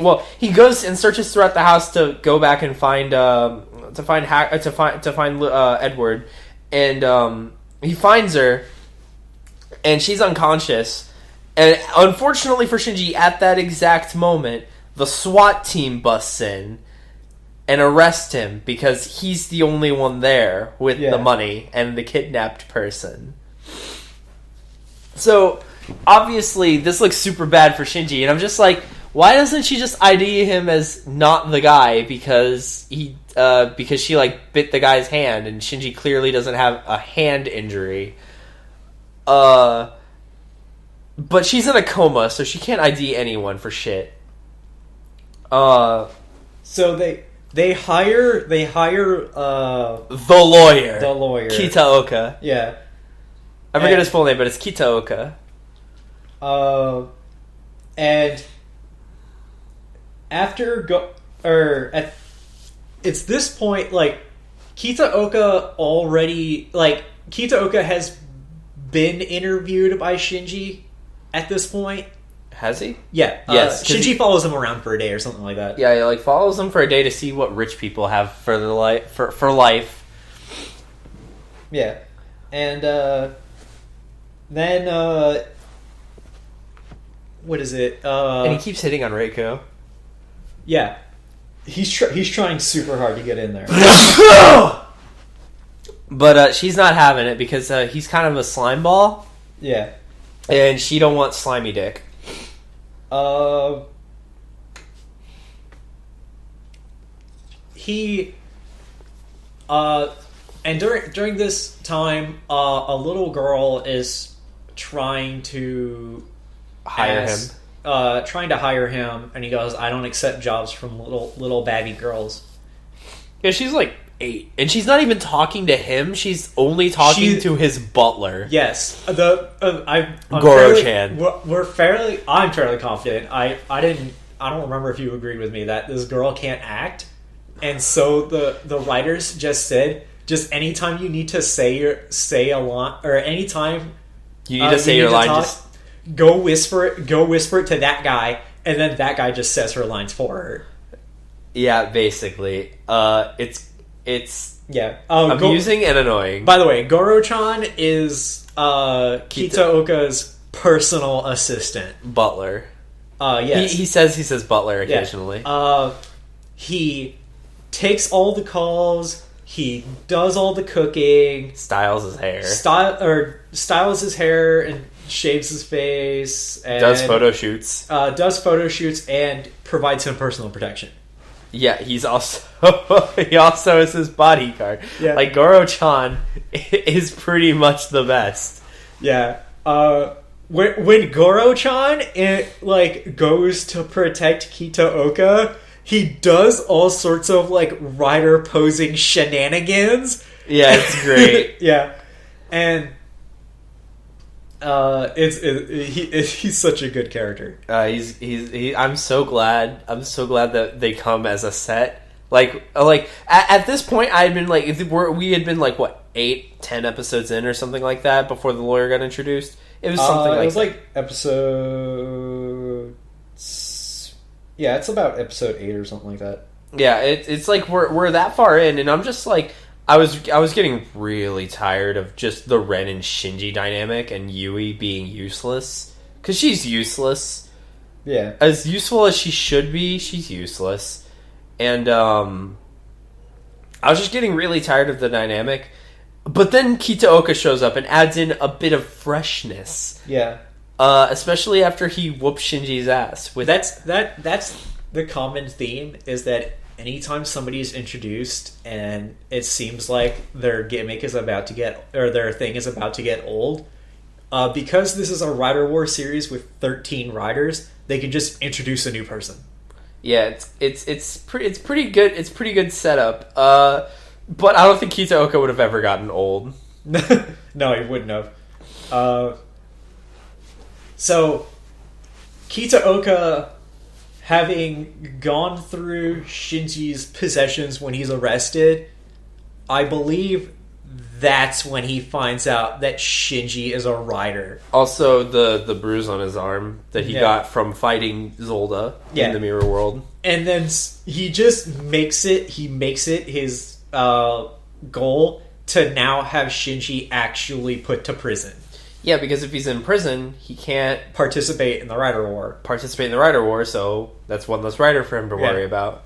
[SPEAKER 2] goes and searches throughout the house to go back and find Edward, and he finds her, and she's unconscious. And unfortunately for Shinji, at that exact moment, the SWAT team busts in and arrests him because he's the only one there with the money and the kidnapped person. So obviously, this looks super bad for Shinji, and I'm just like, why doesn't she just ID him as not the guy because she like bit the guy's hand and Shinji clearly doesn't have a hand injury. But she's in a coma, so she can't ID anyone for shit.
[SPEAKER 1] So they hire the
[SPEAKER 2] lawyer
[SPEAKER 1] Kitaoka.
[SPEAKER 2] Yeah, I forget his full name, but it's Kitaoka.
[SPEAKER 1] And it's this point, like, Kitaoka has been interviewed by Shinji at this point.
[SPEAKER 2] Has he?
[SPEAKER 1] Yeah.
[SPEAKER 2] Yes.
[SPEAKER 1] Shinji follows him around for a day or something like that.
[SPEAKER 2] Yeah, he like follows him for a day to see what rich people have for life.
[SPEAKER 1] Yeah. And then what is it?
[SPEAKER 2] And he keeps hitting on Reiko.
[SPEAKER 1] Yeah. He's trying super hard to get in there.
[SPEAKER 2] But she's not having it because he's kind of a slime ball.
[SPEAKER 1] Yeah.
[SPEAKER 2] And she don't want slimy dick.
[SPEAKER 1] And during this time, a little girl is trying to
[SPEAKER 2] hire
[SPEAKER 1] him, and he goes, "I don't accept jobs from little baggy girls."
[SPEAKER 2] Yeah, she's like 8, and she's not even talking to him. She's only talking to his butler.
[SPEAKER 1] Yes,
[SPEAKER 2] Goro-chan.
[SPEAKER 1] I'm fairly confident. I don't remember if you agreed with me that this girl can't act, and so the writers just said, just anytime you need to say a line, or anytime
[SPEAKER 2] you need to say your line, just
[SPEAKER 1] go whisper it to that guy, and then that guy just says her lines for her.
[SPEAKER 2] Yeah, basically. It's amusing and annoying.
[SPEAKER 1] By the way, Goro-chan is Kitaoka's personal assistant.
[SPEAKER 2] Butler.
[SPEAKER 1] Yes.
[SPEAKER 2] He says butler occasionally.
[SPEAKER 1] Yeah. He takes all the calls, he does all the cooking,
[SPEAKER 2] styles his hair.
[SPEAKER 1] Styles his hair and shaves his face, and
[SPEAKER 2] does photo shoots.
[SPEAKER 1] And provides him personal protection.
[SPEAKER 2] Yeah, he also is his bodyguard.
[SPEAKER 1] Yeah.
[SPEAKER 2] Like, Goro-chan is pretty much the best.
[SPEAKER 1] Yeah. When Goro-chan goes to protect Kitaoka, he does all sorts of like rider posing shenanigans.
[SPEAKER 2] Yeah, it's great.
[SPEAKER 1] Yeah, and he's such a good character.
[SPEAKER 2] I'm so glad that they come as a set. Like at this point, I had been like, we had been like what 8-10 episodes in or something like that before the lawyer got introduced. It was something like,
[SPEAKER 1] it was like episode. Yeah, it's about episode 8 or something like that.
[SPEAKER 2] Yeah, it's like we're that far in, and I'm just like, I was getting really tired of just the Ren and Shinji dynamic and Yui being useless, because she's useless.
[SPEAKER 1] Yeah,
[SPEAKER 2] as useful as she should be, she's useless, and I was just getting really tired of the dynamic. But then Kitaoka shows up and adds in a bit of freshness.
[SPEAKER 1] Yeah.
[SPEAKER 2] Especially after he whoops Shinji's ass.
[SPEAKER 1] That's the common theme, is that anytime somebody's introduced and it seems like their gimmick is about to get, or their thing is about to get old, because this is a Rider War series with 13 riders, they can just introduce a new person.
[SPEAKER 2] Yeah, it's pretty good. It's pretty good setup. But I don't think Kitaoka would have ever gotten old.
[SPEAKER 1] No, he wouldn't have. So, Kitaoka, having gone through Shinji's possessions when he's arrested, I believe that's when he finds out that Shinji is a rider.
[SPEAKER 2] Also, the bruise on his arm that he got from fighting Zolda in the Mirror World. And
[SPEAKER 1] then he just makes it his goal to now have Shinji actually put to prison.
[SPEAKER 2] Yeah, because if he's in prison, he can't
[SPEAKER 1] participate in the Rider War.
[SPEAKER 2] So that's one less rider for him to worry about.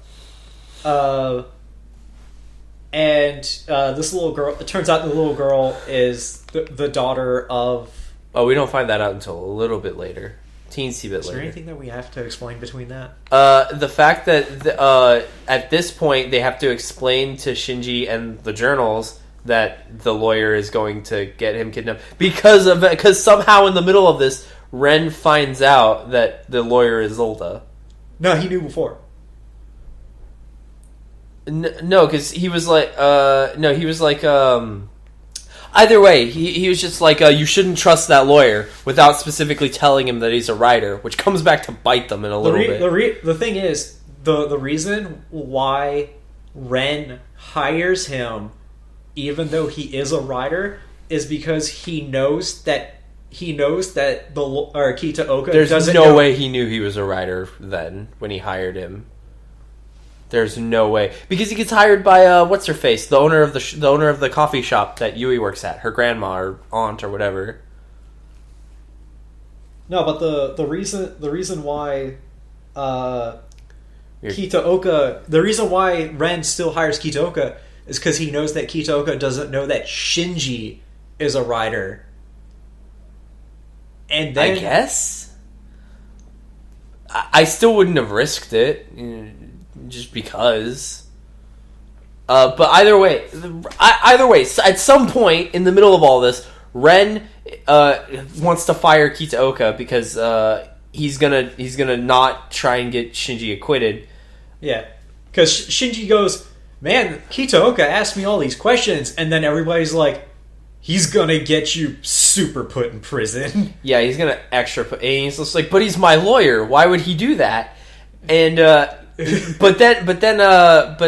[SPEAKER 1] And this little girl, it turns out the little girl is the daughter of...
[SPEAKER 2] Oh, we don't find that out until a little bit later. teensy bit
[SPEAKER 1] Is there
[SPEAKER 2] later.
[SPEAKER 1] anything that we have to explain between that?
[SPEAKER 2] The fact that at this point they have to explain to Shinji and the journals that the lawyer is going to get him kidnapped because somehow in the middle of this, Ren finds out that the lawyer is Zolda.
[SPEAKER 1] No, he knew before.
[SPEAKER 2] No, because he was like, either way, he was just like, you shouldn't trust that lawyer without specifically telling him that he's a writer, which comes back to bite them in a little bit.
[SPEAKER 1] The thing is, the reason why Ren hires him, even though he is a writer, is because he knows that Kitaoka
[SPEAKER 2] There's
[SPEAKER 1] doesn't
[SPEAKER 2] no
[SPEAKER 1] know.
[SPEAKER 2] way he knew he was a writer then when he hired him. There's no way because he gets hired by what's her face, the owner of the coffee shop that Yui works at, her grandma or aunt or whatever.
[SPEAKER 1] No, but the reason why Kitaoka, the reason why Ren still hires Kitaoka is because he knows that Kitaoka doesn't know that Shinji is a writer. And then,
[SPEAKER 2] I guess I still wouldn't have risked it. Just because. But either way, at some point in the middle of all this, Ren wants to fire Kitaoka because he's gonna not try and get Shinji acquitted.
[SPEAKER 1] Yeah, because Shinji goes, "Man, Kitaoka asked me all these questions," and then everybody's like, "He's gonna get you super put in prison."
[SPEAKER 2] Yeah, he's gonna extra put. And he's just like, "But he's my lawyer. Why would he do that?" And but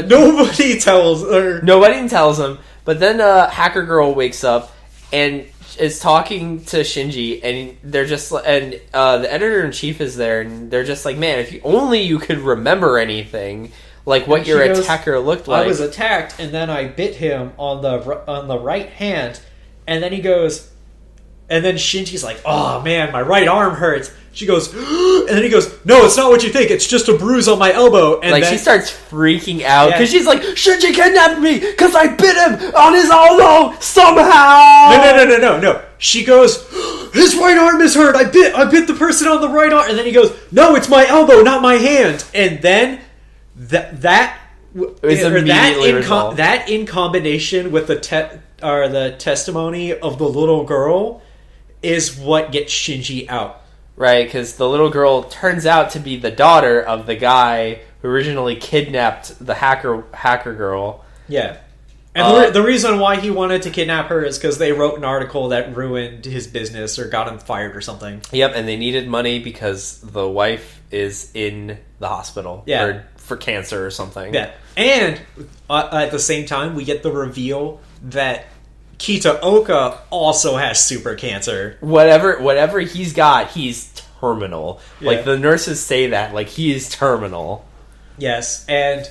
[SPEAKER 1] nobody tells her.
[SPEAKER 2] Nobody tells him. But then Hacker Girl wakes up and is talking to Shinji, and they're just and the editor in chief is there, and they're just like, "Man, if you could remember anything, like what your attacker looked like."
[SPEAKER 1] I was attacked, and then I bit him on the right hand, and then he goes, and then Shinji's like, "Oh man, my right arm hurts." She goes, and then he goes, "No, it's not what you think. It's just a bruise on my elbow." And
[SPEAKER 2] like
[SPEAKER 1] then
[SPEAKER 2] she starts freaking out because she's like, "Shinji kidnapped me because I bit him on his elbow somehow."
[SPEAKER 1] No. She goes, "His right arm is hurt. I bit the person on the right arm." And then he goes, "No, it's my elbow, not my hand." And then that in combination with the testimony of the little girl is what gets Shinji out.
[SPEAKER 2] Right, because the little girl turns out to be the daughter of the guy who originally kidnapped the hacker girl.
[SPEAKER 1] Yeah. And the reason why he wanted to kidnap her is because they wrote an article that ruined his business or got him fired or something.
[SPEAKER 2] Yep, and they needed money because the wife is in the hospital for cancer or something.
[SPEAKER 1] Yeah. And at the same time, we get the reveal that Kitaoka also has super cancer.
[SPEAKER 2] Whatever he's got, he's terminal.
[SPEAKER 1] Yeah.
[SPEAKER 2] Like the nurses say that, like he is terminal.
[SPEAKER 1] Yes, and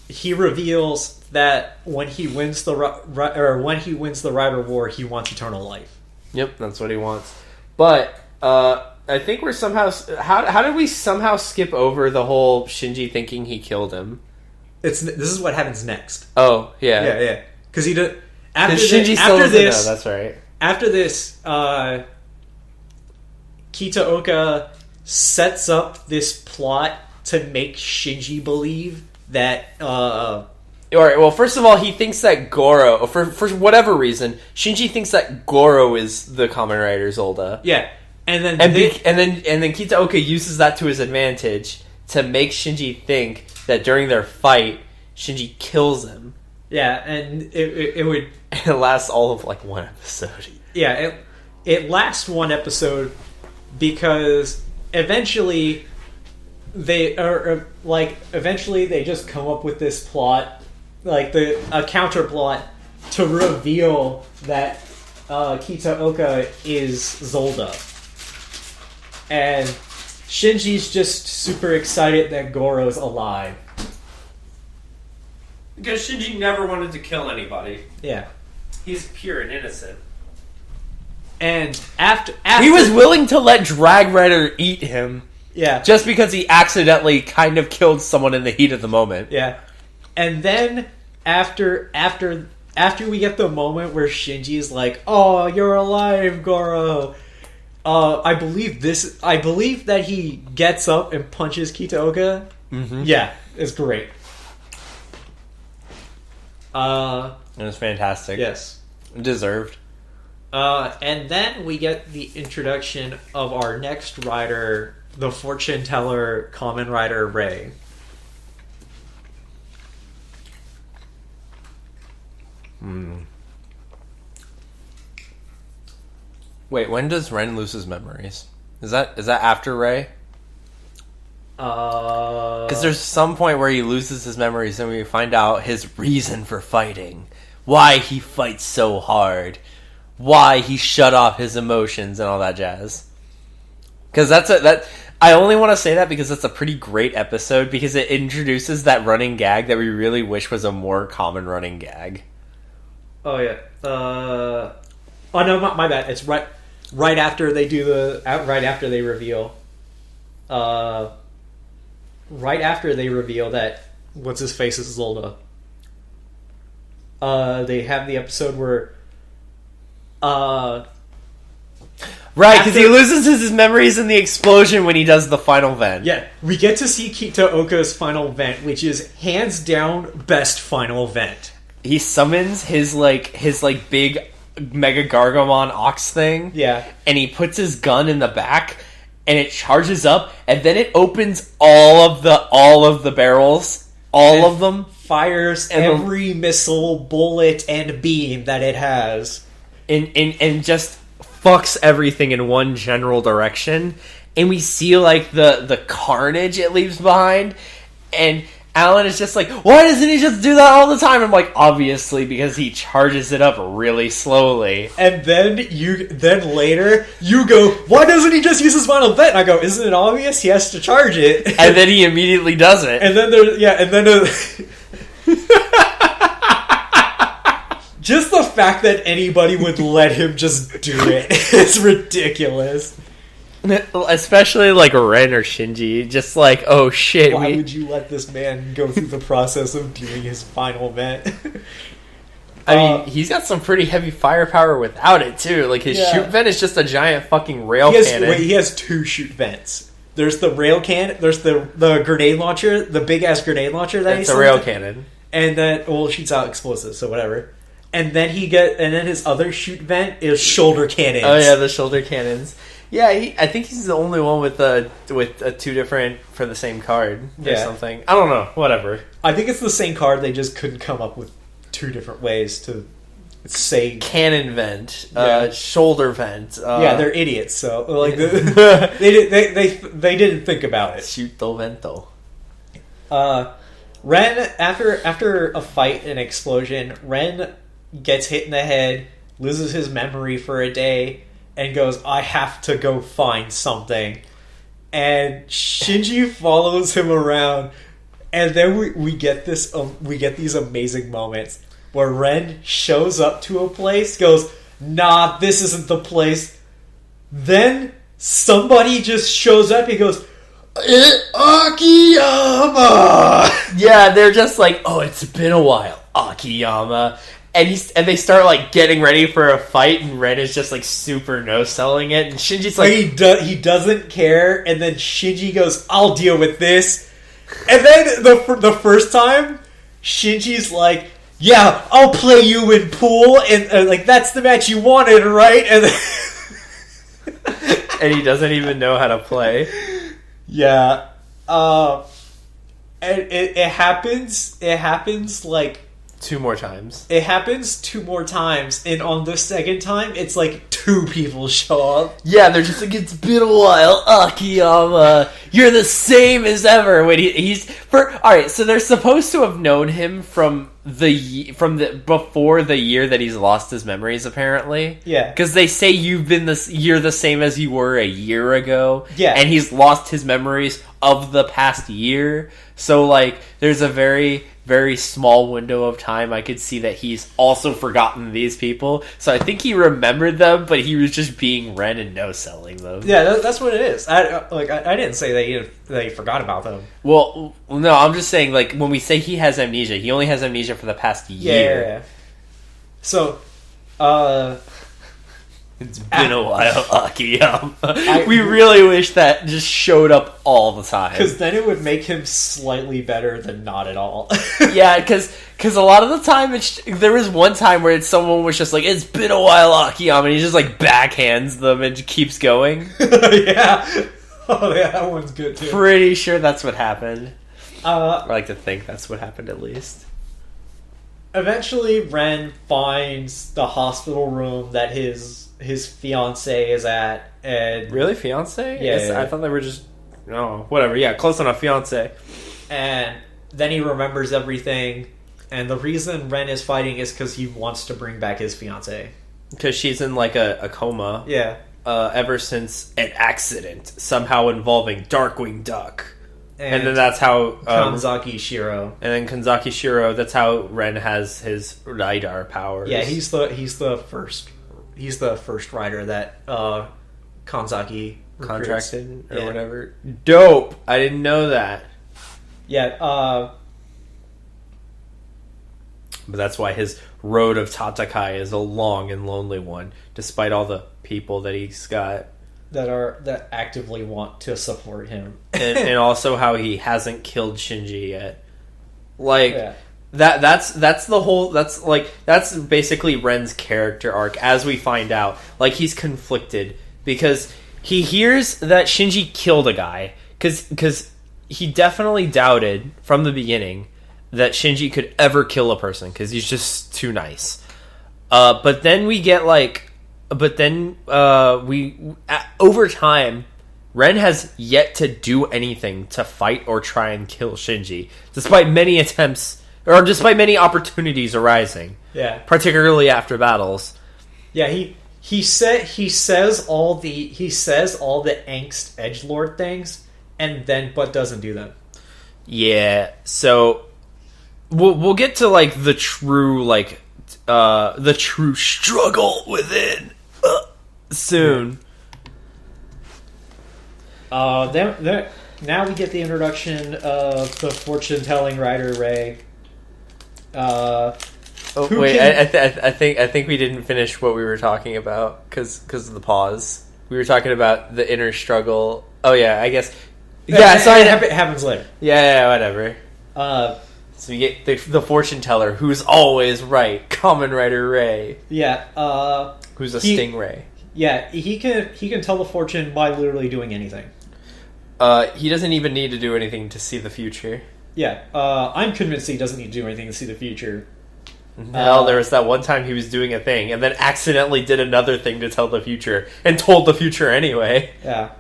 [SPEAKER 1] he reveals that when he wins the Rider War, he wants eternal life.
[SPEAKER 2] Yep, that's what he wants. But I think we're somehow how did we somehow skip over the whole Shinji thinking he killed him?
[SPEAKER 1] This is what happens next.
[SPEAKER 2] Oh yeah.
[SPEAKER 1] Yeah. Because he did. After
[SPEAKER 2] this, that's right.
[SPEAKER 1] After this, Kitaoka sets up this plot to make Shinji believe that. All
[SPEAKER 2] right. Well, first of all, he thinks that Goro, for whatever reason, Shinji thinks that Goro is the Kamen Rider Zolda.
[SPEAKER 1] Yeah, and then
[SPEAKER 2] Kitaoka uses that to his advantage to make Shinji think that during their fight, Shinji kills him.
[SPEAKER 1] Yeah, and it would...
[SPEAKER 2] It lasts all of, like, one episode.
[SPEAKER 1] Yeah, it lasts one episode because eventually they just come up with this plot, like a counter plot to reveal that Kitaoka is Zolda. And Shinji's just super excited that Goro's alive.
[SPEAKER 2] Because Shinji never wanted to kill anybody.
[SPEAKER 1] Yeah.
[SPEAKER 2] He's pure and innocent.
[SPEAKER 1] And after
[SPEAKER 2] he was willing to let Drag Rider eat him.
[SPEAKER 1] Yeah.
[SPEAKER 2] Just because he accidentally kind of killed someone in the heat of the moment.
[SPEAKER 1] Yeah. And then after we get the moment where Shinji's like, "Oh, you're alive, Goro," I believe that he gets up and punches Kitaoka.
[SPEAKER 2] Mm-hmm.
[SPEAKER 1] Yeah, it's great.
[SPEAKER 2] It was fantastic.
[SPEAKER 1] Yes.
[SPEAKER 2] Deserved.
[SPEAKER 1] And then we get the introduction of our next rider, the fortune teller, Kamen Rider Ray.
[SPEAKER 2] Wait, when does Ren lose his memories? Is that after Ray? Because there's some point where he loses his memories and we find out his reason for fighting. Why he fights so hard. Why he shut off his emotions and all that jazz. Because I only want to say that because it's a pretty great episode because it introduces that running gag that we really wish was a more common running gag.
[SPEAKER 1] Oh yeah. Oh no, my bad. It's right after they do right after they reveal. Right after they reveal that what's his face is Zolda. They have the episode where.
[SPEAKER 2] Right, because he loses his memories in the explosion when he does the final vent.
[SPEAKER 1] Yeah, we get to see Kitaoka's final vent, which is hands down best final vent.
[SPEAKER 2] He summons his big Mega Gargomon Ox thing.
[SPEAKER 1] Yeah.
[SPEAKER 2] And he puts his gun in the back and it charges up and then it opens all of the barrels. All of them.
[SPEAKER 1] Fires
[SPEAKER 2] and
[SPEAKER 1] every missile, bullet, and beam that it has.
[SPEAKER 2] And just fucks everything in one general direction. And we see like the carnage it leaves behind. And Alan is just like, why doesn't he just do that all the time? I'm like, obviously, because he charges it up really slowly.
[SPEAKER 1] And then later, you go, why doesn't he just use his final vent? And I go, isn't it obvious? He has to charge it.
[SPEAKER 2] And then he immediately does it.
[SPEAKER 1] And then just the fact that anybody would let him just do it is ridiculous.
[SPEAKER 2] Especially like Ren or Shinji, just like, oh shit.
[SPEAKER 1] Why would you let this man go through the process of doing his final vent?
[SPEAKER 2] I mean, he's got some pretty heavy firepower without it too. Like his shoot vent is just a giant fucking rail cannon.
[SPEAKER 1] He has two shoot vents. There's the rail cannon. There's the grenade launcher, the big ass grenade launcher that
[SPEAKER 2] it's a rail cannon,
[SPEAKER 1] and then it shoots out explosives, so whatever. And then his other shoot vent is shoulder cannons.
[SPEAKER 2] Oh yeah, the shoulder cannons. Yeah, I think he's the only one with two different for the same card or something. I don't know. Whatever.
[SPEAKER 1] I think it's the same card. They just couldn't come up with two different ways to say
[SPEAKER 2] cannon vent, shoulder vent.
[SPEAKER 1] Yeah, they're idiots. So like they didn't think about it.
[SPEAKER 2] Shoot the vento.
[SPEAKER 1] Ren after a fight and explosion, Ren gets hit in the head, loses his memory for a day. And goes, I have to go find something. And Shinji follows him around. And then we get these amazing moments where Ren shows up to a place, goes, nah, this isn't the place. Then somebody just shows up and goes, Akiyama!
[SPEAKER 2] Yeah, they're just like, oh, it's been a while, Akiyama. And they start like getting ready for a fight, and Ren is just like super no-selling it, and Shinji's like,
[SPEAKER 1] he doesn't care, and then Shinji goes, I'll deal with this. And then the first time, Shinji's like, yeah, I'll play you in pool, and like that's the match you wanted, right? And
[SPEAKER 2] and he doesn't even know how to play.
[SPEAKER 1] Yeah, and it happens like.
[SPEAKER 2] Two more times.
[SPEAKER 1] It happens two more times, and on the second time, it's like two people show up.
[SPEAKER 2] Yeah, they're just like, it's been a while, Akiyama. You're the same as ever. When alright, so they're supposed to have known him from before the year that he's lost his memories, apparently.
[SPEAKER 1] Yeah,
[SPEAKER 2] because they say you're the same as you were a year ago.
[SPEAKER 1] Yeah,
[SPEAKER 2] and he's lost his memories of the past year. So like, there's a very, very small window of time I could see that he's also forgotten these people. So I think he remembered them, but he was just being Ren and no-selling them.
[SPEAKER 1] Yeah, that's what it is. I didn't say that he forgot about them.
[SPEAKER 2] Well, no, I'm just saying, like, when we say he has amnesia, he only has amnesia for the past year.
[SPEAKER 1] Yeah. So,
[SPEAKER 2] It's been a while, Akiyama. We really wish that just showed up all the time.
[SPEAKER 1] Because then it would make him slightly better than not at all.
[SPEAKER 2] Yeah, because a lot of the time, there was one time where someone was just like, it's been a while, Akiyama, and he just like backhands them and keeps going.
[SPEAKER 1] Yeah. Oh, yeah, that one's good too.
[SPEAKER 2] Pretty sure that's what happened. I like to think that's what happened at least.
[SPEAKER 1] Eventually, Ren finds the hospital room that his fiancée is at, and
[SPEAKER 2] really, fiancé?
[SPEAKER 1] Yeah.
[SPEAKER 2] I thought they were just whatever. Yeah, close enough, fiancé.
[SPEAKER 1] And then he remembers everything, and the reason Ren is fighting is because he wants to bring back his fiancée.
[SPEAKER 2] Because she's in like a coma.
[SPEAKER 1] Yeah.
[SPEAKER 2] Ever since an accident somehow involving Darkwing Duck. And then that's how
[SPEAKER 1] Kanzaki Shiro.
[SPEAKER 2] And then Kanzaki Shiro, that's how Ren has his radar powers.
[SPEAKER 1] Yeah, he's the first rider that Kanzaki
[SPEAKER 2] contracted or whatever. Dope. I didn't know that.
[SPEAKER 1] Yeah,
[SPEAKER 2] but that's why his road of Tatakai is a long and lonely one, despite all the people that he's got
[SPEAKER 1] that actively want to support him.
[SPEAKER 2] and also how he hasn't killed Shinji yet. Like that's the whole that's basically Ren's character arc as we find out. Like he's conflicted because he hears that Shinji killed a guy cuz he definitely doubted from the beginning that Shinji could ever kill a person cuz he's just too nice. But then we get over time, Ren has yet to do anything to fight or try and kill Shinji, despite many attempts or despite many opportunities arising.
[SPEAKER 1] Yeah,
[SPEAKER 2] particularly after battles.
[SPEAKER 1] Yeah, he says all the angst edgelord things, and then but doesn't do them. Yeah,
[SPEAKER 2] so we'll get to like the true struggle within. Soon.
[SPEAKER 1] Now we get the introduction of the fortune-telling rider Ray.
[SPEAKER 2] I think we didn't finish what we were talking about because of the pause. We were talking about the inner struggle. Oh yeah, I guess. Yeah, sorry,
[SPEAKER 1] it happens later.
[SPEAKER 2] Yeah, whatever. So we get the fortune teller who's always right, Kamen Rider Ray.
[SPEAKER 1] Yeah.
[SPEAKER 2] Who's a stingray.
[SPEAKER 1] Yeah, he can tell the fortune by literally doing anything.
[SPEAKER 2] He doesn't even need to do anything to see the future.
[SPEAKER 1] Yeah, I'm convinced he doesn't need to do anything to see the future.
[SPEAKER 2] Well, there was that one time he was doing a thing and then accidentally did another thing to tell the future and told the future anyway.
[SPEAKER 1] Yeah.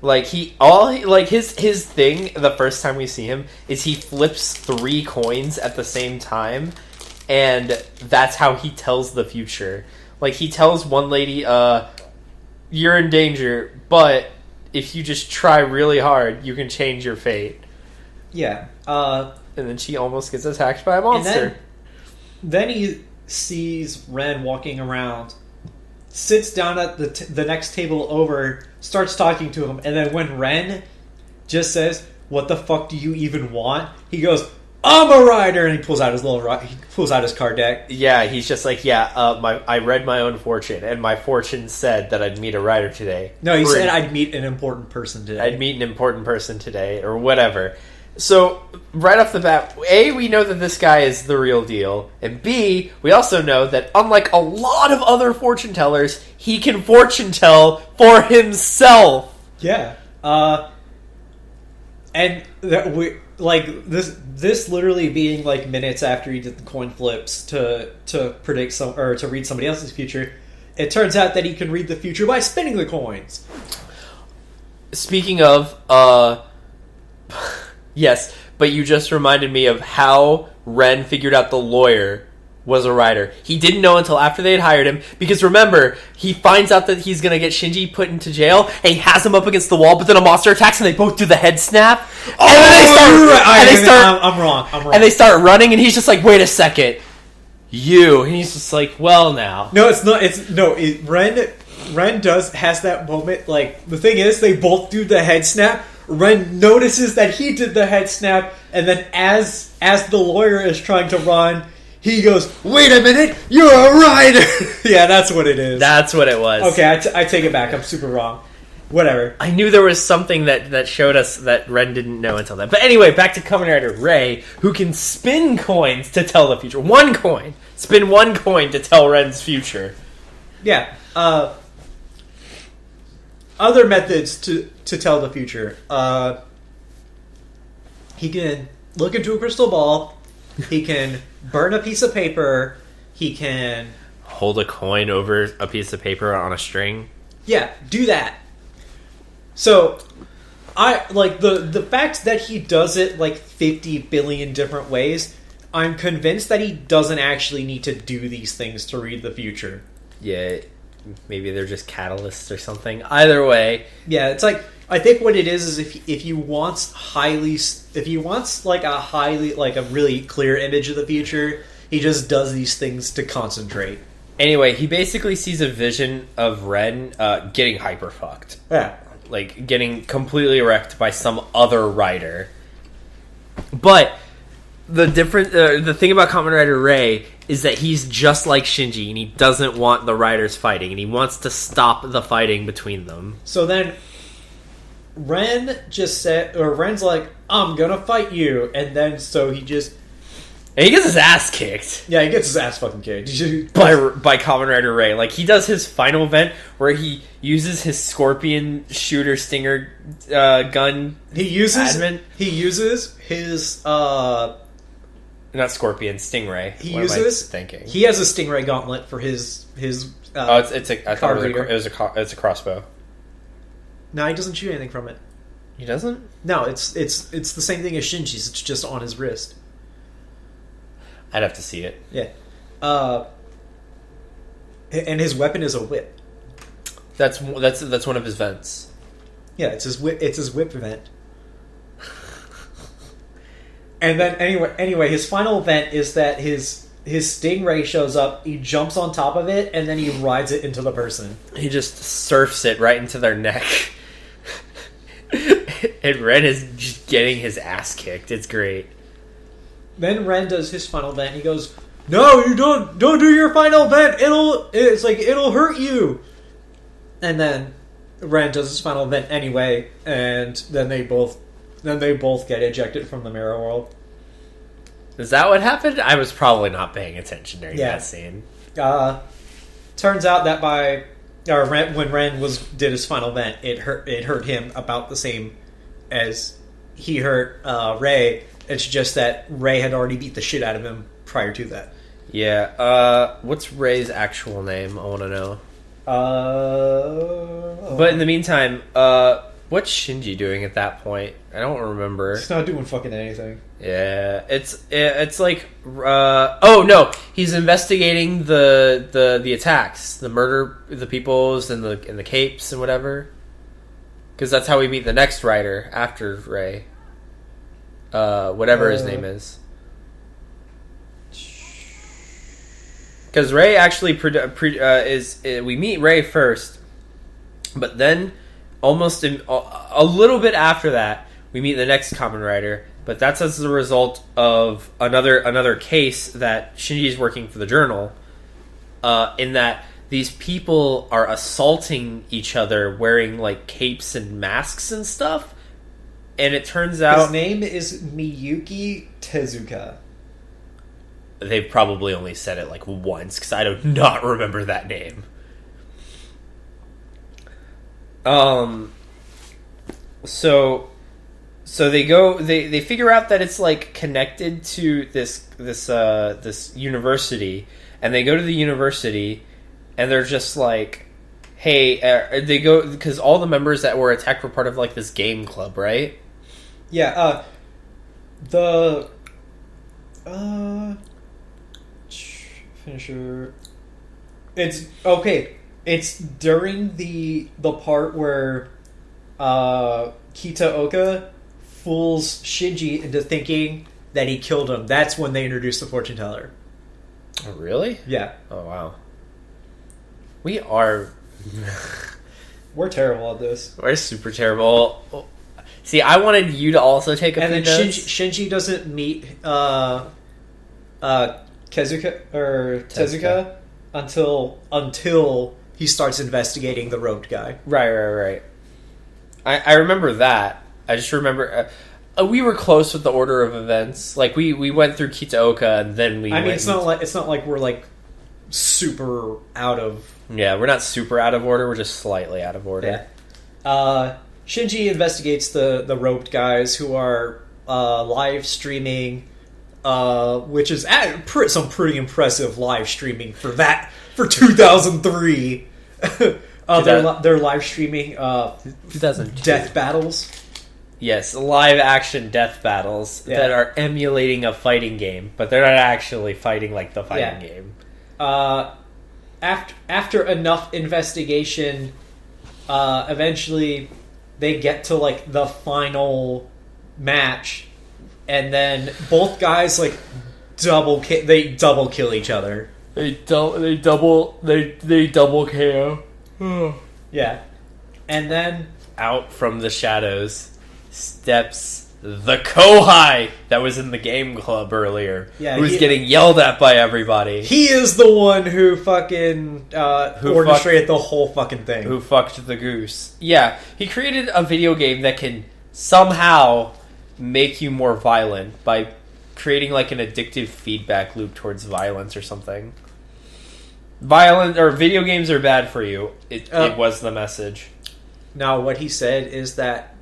[SPEAKER 2] Like his thing the first time we see him is he flips 3 coins at the same time. And that's how he tells the future. Like, he tells one lady, you're in danger, but if you just try really hard, you can change your fate.
[SPEAKER 1] Yeah.
[SPEAKER 2] And then she almost gets attacked by a monster.
[SPEAKER 1] Then he sees Ren walking around, sits down at the next table over, starts talking to him, and then when Ren just says, "What the fuck do you even want?" he goes, "I'm a rider," and he pulls out his card deck.
[SPEAKER 2] Yeah, he's just like, I read my own fortune, and my fortune said that I'd meet a rider today.
[SPEAKER 1] No, he said I'd meet an important person today. Or whatever. So, right off the bat, A, we know that this guy is the real deal, and B, we also know that unlike a lot of other fortune tellers, he can fortune tell for himself. Yeah. And that we... Like, this literally being, like, minutes after he did the coin flips to predict to read somebody else's future, it turns out that he can read the future by spinning the coins.
[SPEAKER 2] Speaking of, yes, but you just reminded me of how Ren figured out the lawyer was a rider. He didn't know until after they had hired him, because remember, he finds out that he's gonna get Shinji put into jail, and he has him up against the wall, but then a monster attacks, and they both do the head snap.
[SPEAKER 1] I'm wrong.
[SPEAKER 2] And they start running, and he's just like, wait a second. And he's just like, well now.
[SPEAKER 1] No, it's not, Ren has that moment, like, the thing is, they both do the head snap. Ren notices that he did the head snap, and then as the lawyer is trying to run, he goes, "Wait a minute, you're a rider." Yeah, that's what it is.
[SPEAKER 2] That's what it was.
[SPEAKER 1] Okay, I take it back. I'm super wrong. Whatever.
[SPEAKER 2] I knew there was something that showed us that Ren didn't know until then. But anyway, back to Kamen Rider Ray, who can spin coins to tell the future. One coin. Spin one coin to tell Ren's future.
[SPEAKER 1] Yeah. Other methods to tell the future. He can look into a crystal ball. He can burn a piece of paper. He can
[SPEAKER 2] hold a coin over a piece of paper on a string.
[SPEAKER 1] Yeah, do that. So, I like the fact that he does it like 50 billion different ways. I'm convinced that he doesn't actually need to do these things to read the future.
[SPEAKER 2] Yeah, maybe they're just catalysts or something. Either way,
[SPEAKER 1] yeah, it's like I think what it is if he wants like a really clear image of the future, he just does these things to concentrate.
[SPEAKER 2] Anyway, he basically sees a vision of Ren getting hyper fucked.
[SPEAKER 1] Yeah.
[SPEAKER 2] Like, getting completely wrecked by some other rider. But the thing about Kamen Rider Ray is that he's just like Shinji, and he doesn't want the riders fighting, and he wants to stop the fighting between them.
[SPEAKER 1] So then, Ren's like, "I'm gonna fight you," and then so he just...
[SPEAKER 2] And he gets his ass kicked.
[SPEAKER 1] Yeah, he gets his ass fucking kicked.
[SPEAKER 2] by Kamen Rider Ray. Like, he does his final event where he uses his scorpion shooter stinger gun.
[SPEAKER 1] He uses his
[SPEAKER 2] not scorpion, stingray.
[SPEAKER 1] He
[SPEAKER 2] what
[SPEAKER 1] uses
[SPEAKER 2] am I thinking?
[SPEAKER 1] He has a stingray gauntlet for his
[SPEAKER 2] I thought it was a crossbow.
[SPEAKER 1] No, he doesn't shoot anything from it.
[SPEAKER 2] He doesn't?
[SPEAKER 1] No, it's the same thing as Shinji's. It's just on his wrist.
[SPEAKER 2] I'd have to see it.
[SPEAKER 1] Yeah. And his weapon is a whip.
[SPEAKER 2] That's one of his vents.
[SPEAKER 1] Yeah, it's his whip vent. And then anyway, his final event is that his stingray shows up, he jumps on top of it, and then he rides it into the person.
[SPEAKER 2] He just surfs it right into their neck. And Ren is just getting his ass kicked. It's great.
[SPEAKER 1] Then Ren does his final event. He goes, "No, you don't do your final event. It'll hurt you." And then Ren does his final event anyway, and then they both get ejected from the mirror world.
[SPEAKER 2] Is that what happened? I was probably not paying attention during that scene.
[SPEAKER 1] Turns out that when Ren did his final event, it hurt him about the same as he hurt Ray. It's just that Ray had already beat the shit out of him prior to that.
[SPEAKER 2] Yeah. What's Ray's actual name? I want to know. But in the meantime, what's Shinji doing at that point? I don't remember.
[SPEAKER 1] He's not doing fucking anything.
[SPEAKER 2] Yeah, it's like oh no, he's investigating the attacks, the murder, the peoples and the capes and whatever. Because that's how we meet the next rider after Ray. Whatever his name is. Because Ray actually we meet Ray first, but then almost a little bit after that we meet the next Kamen Rider. But that's as a result of another case that Shinji's working for the Journal. In that these people are assaulting each other wearing like capes and masks and stuff. And it turns out
[SPEAKER 1] his name is Miyuki Tezuka.
[SPEAKER 2] They've probably only said it like once because I do not remember that name. So they figure out that it's like connected to this university, and they go to the university, and they're just like, hey, they go because all the members that were attacked were part of like this game club, right?
[SPEAKER 1] Yeah, finisher. It's okay. It's during the part where Kitaoka fools Shinji into thinking that he killed him. That's when they introduce the fortune teller.
[SPEAKER 2] Oh, really?
[SPEAKER 1] Yeah.
[SPEAKER 2] Oh wow. We're
[SPEAKER 1] terrible at this.
[SPEAKER 2] We're super terrible. See, I wanted you to also take a few notes.
[SPEAKER 1] Shinji doesn't meet Tezuka until he starts investigating the robed guy.
[SPEAKER 2] Right. I remember that. I just remember we were close with the order of events. Like we went through Kitaoka and then we.
[SPEAKER 1] I mean, it's not like we're like super out of.
[SPEAKER 2] Yeah, we're not super out of order. We're just slightly out of order.
[SPEAKER 1] Yeah. Shinji investigates the robed guys who are live streaming, which is some pretty impressive live streaming for 2003. They're live streaming
[SPEAKER 2] 2002
[SPEAKER 1] death battles.
[SPEAKER 2] Yes, live action death battles that are emulating a fighting game, but they're not actually fighting like the fighting game.
[SPEAKER 1] After enough investigation, eventually they get to like the final match, and then both guys like double kill each other.
[SPEAKER 2] They double KO.
[SPEAKER 1] Yeah, and then
[SPEAKER 2] out from the shadows steps the Kohai that was in the game club earlier. Yeah, who's getting yelled at by everybody.
[SPEAKER 1] He is the one who fucking orchestrated the whole fucking thing.
[SPEAKER 2] Who fucked the goose. Yeah, he created a video game that can somehow make you more violent by creating like an addictive feedback loop towards violence or something. Video games are bad for you. It was the message.
[SPEAKER 1] Now, what he said is that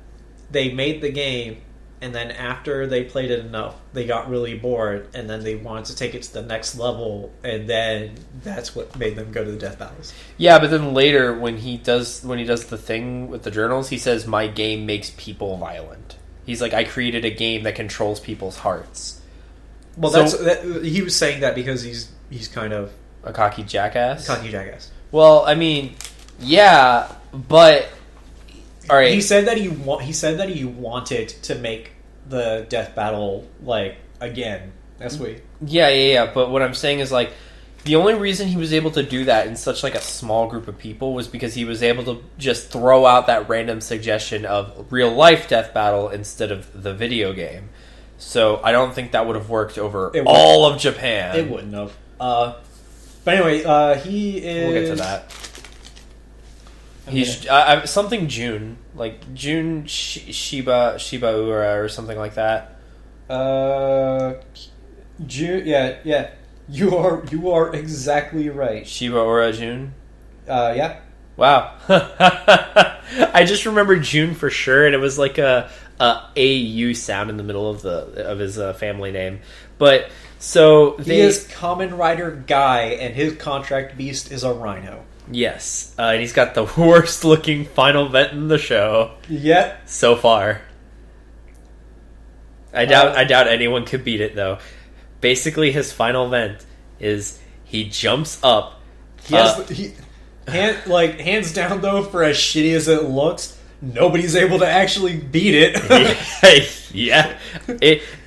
[SPEAKER 1] they made the game, and then after they played it enough, they got really bored, and then they wanted to take it to the next level, and then that's what made them go to the death battles.
[SPEAKER 2] Yeah, but then later, when he does the thing with the journals, he says, "My game makes people violent." He's like, "I created a game that controls people's hearts."
[SPEAKER 1] Well, he was saying that because he's kind of
[SPEAKER 2] a cocky jackass.
[SPEAKER 1] Well,
[SPEAKER 2] I mean, yeah, but all right.
[SPEAKER 1] He said that he wanted to make the death battle like again. That's what.
[SPEAKER 2] Yeah. But what I'm saying is like the only reason he was able to do that in such like a small group of people was because he was able to just throw out that random suggestion of real life death battle instead of the video game. So I don't think that would have worked over all of Japan.
[SPEAKER 1] It wouldn't have. But anyway, he is.
[SPEAKER 2] We'll get to that. He's something June, like June Shiba Ura or something like that.
[SPEAKER 1] June. Yeah. You are exactly right.
[SPEAKER 2] Shiba Ura June.
[SPEAKER 1] Yeah.
[SPEAKER 2] Wow. I just remember June for sure, and it was like a AU sound in the middle of his family name. But so
[SPEAKER 1] he is Kamen Rider Guy, and his contract beast is a rhino.
[SPEAKER 2] Yes, and he's got the worst looking final vent in the show.
[SPEAKER 1] Yep.
[SPEAKER 2] So far. I doubt anyone could beat it though. Basically, his final vent is he jumps up.
[SPEAKER 1] Hands down though, for as shitty as it looks, nobody's able to actually beat it.
[SPEAKER 2] Yeah.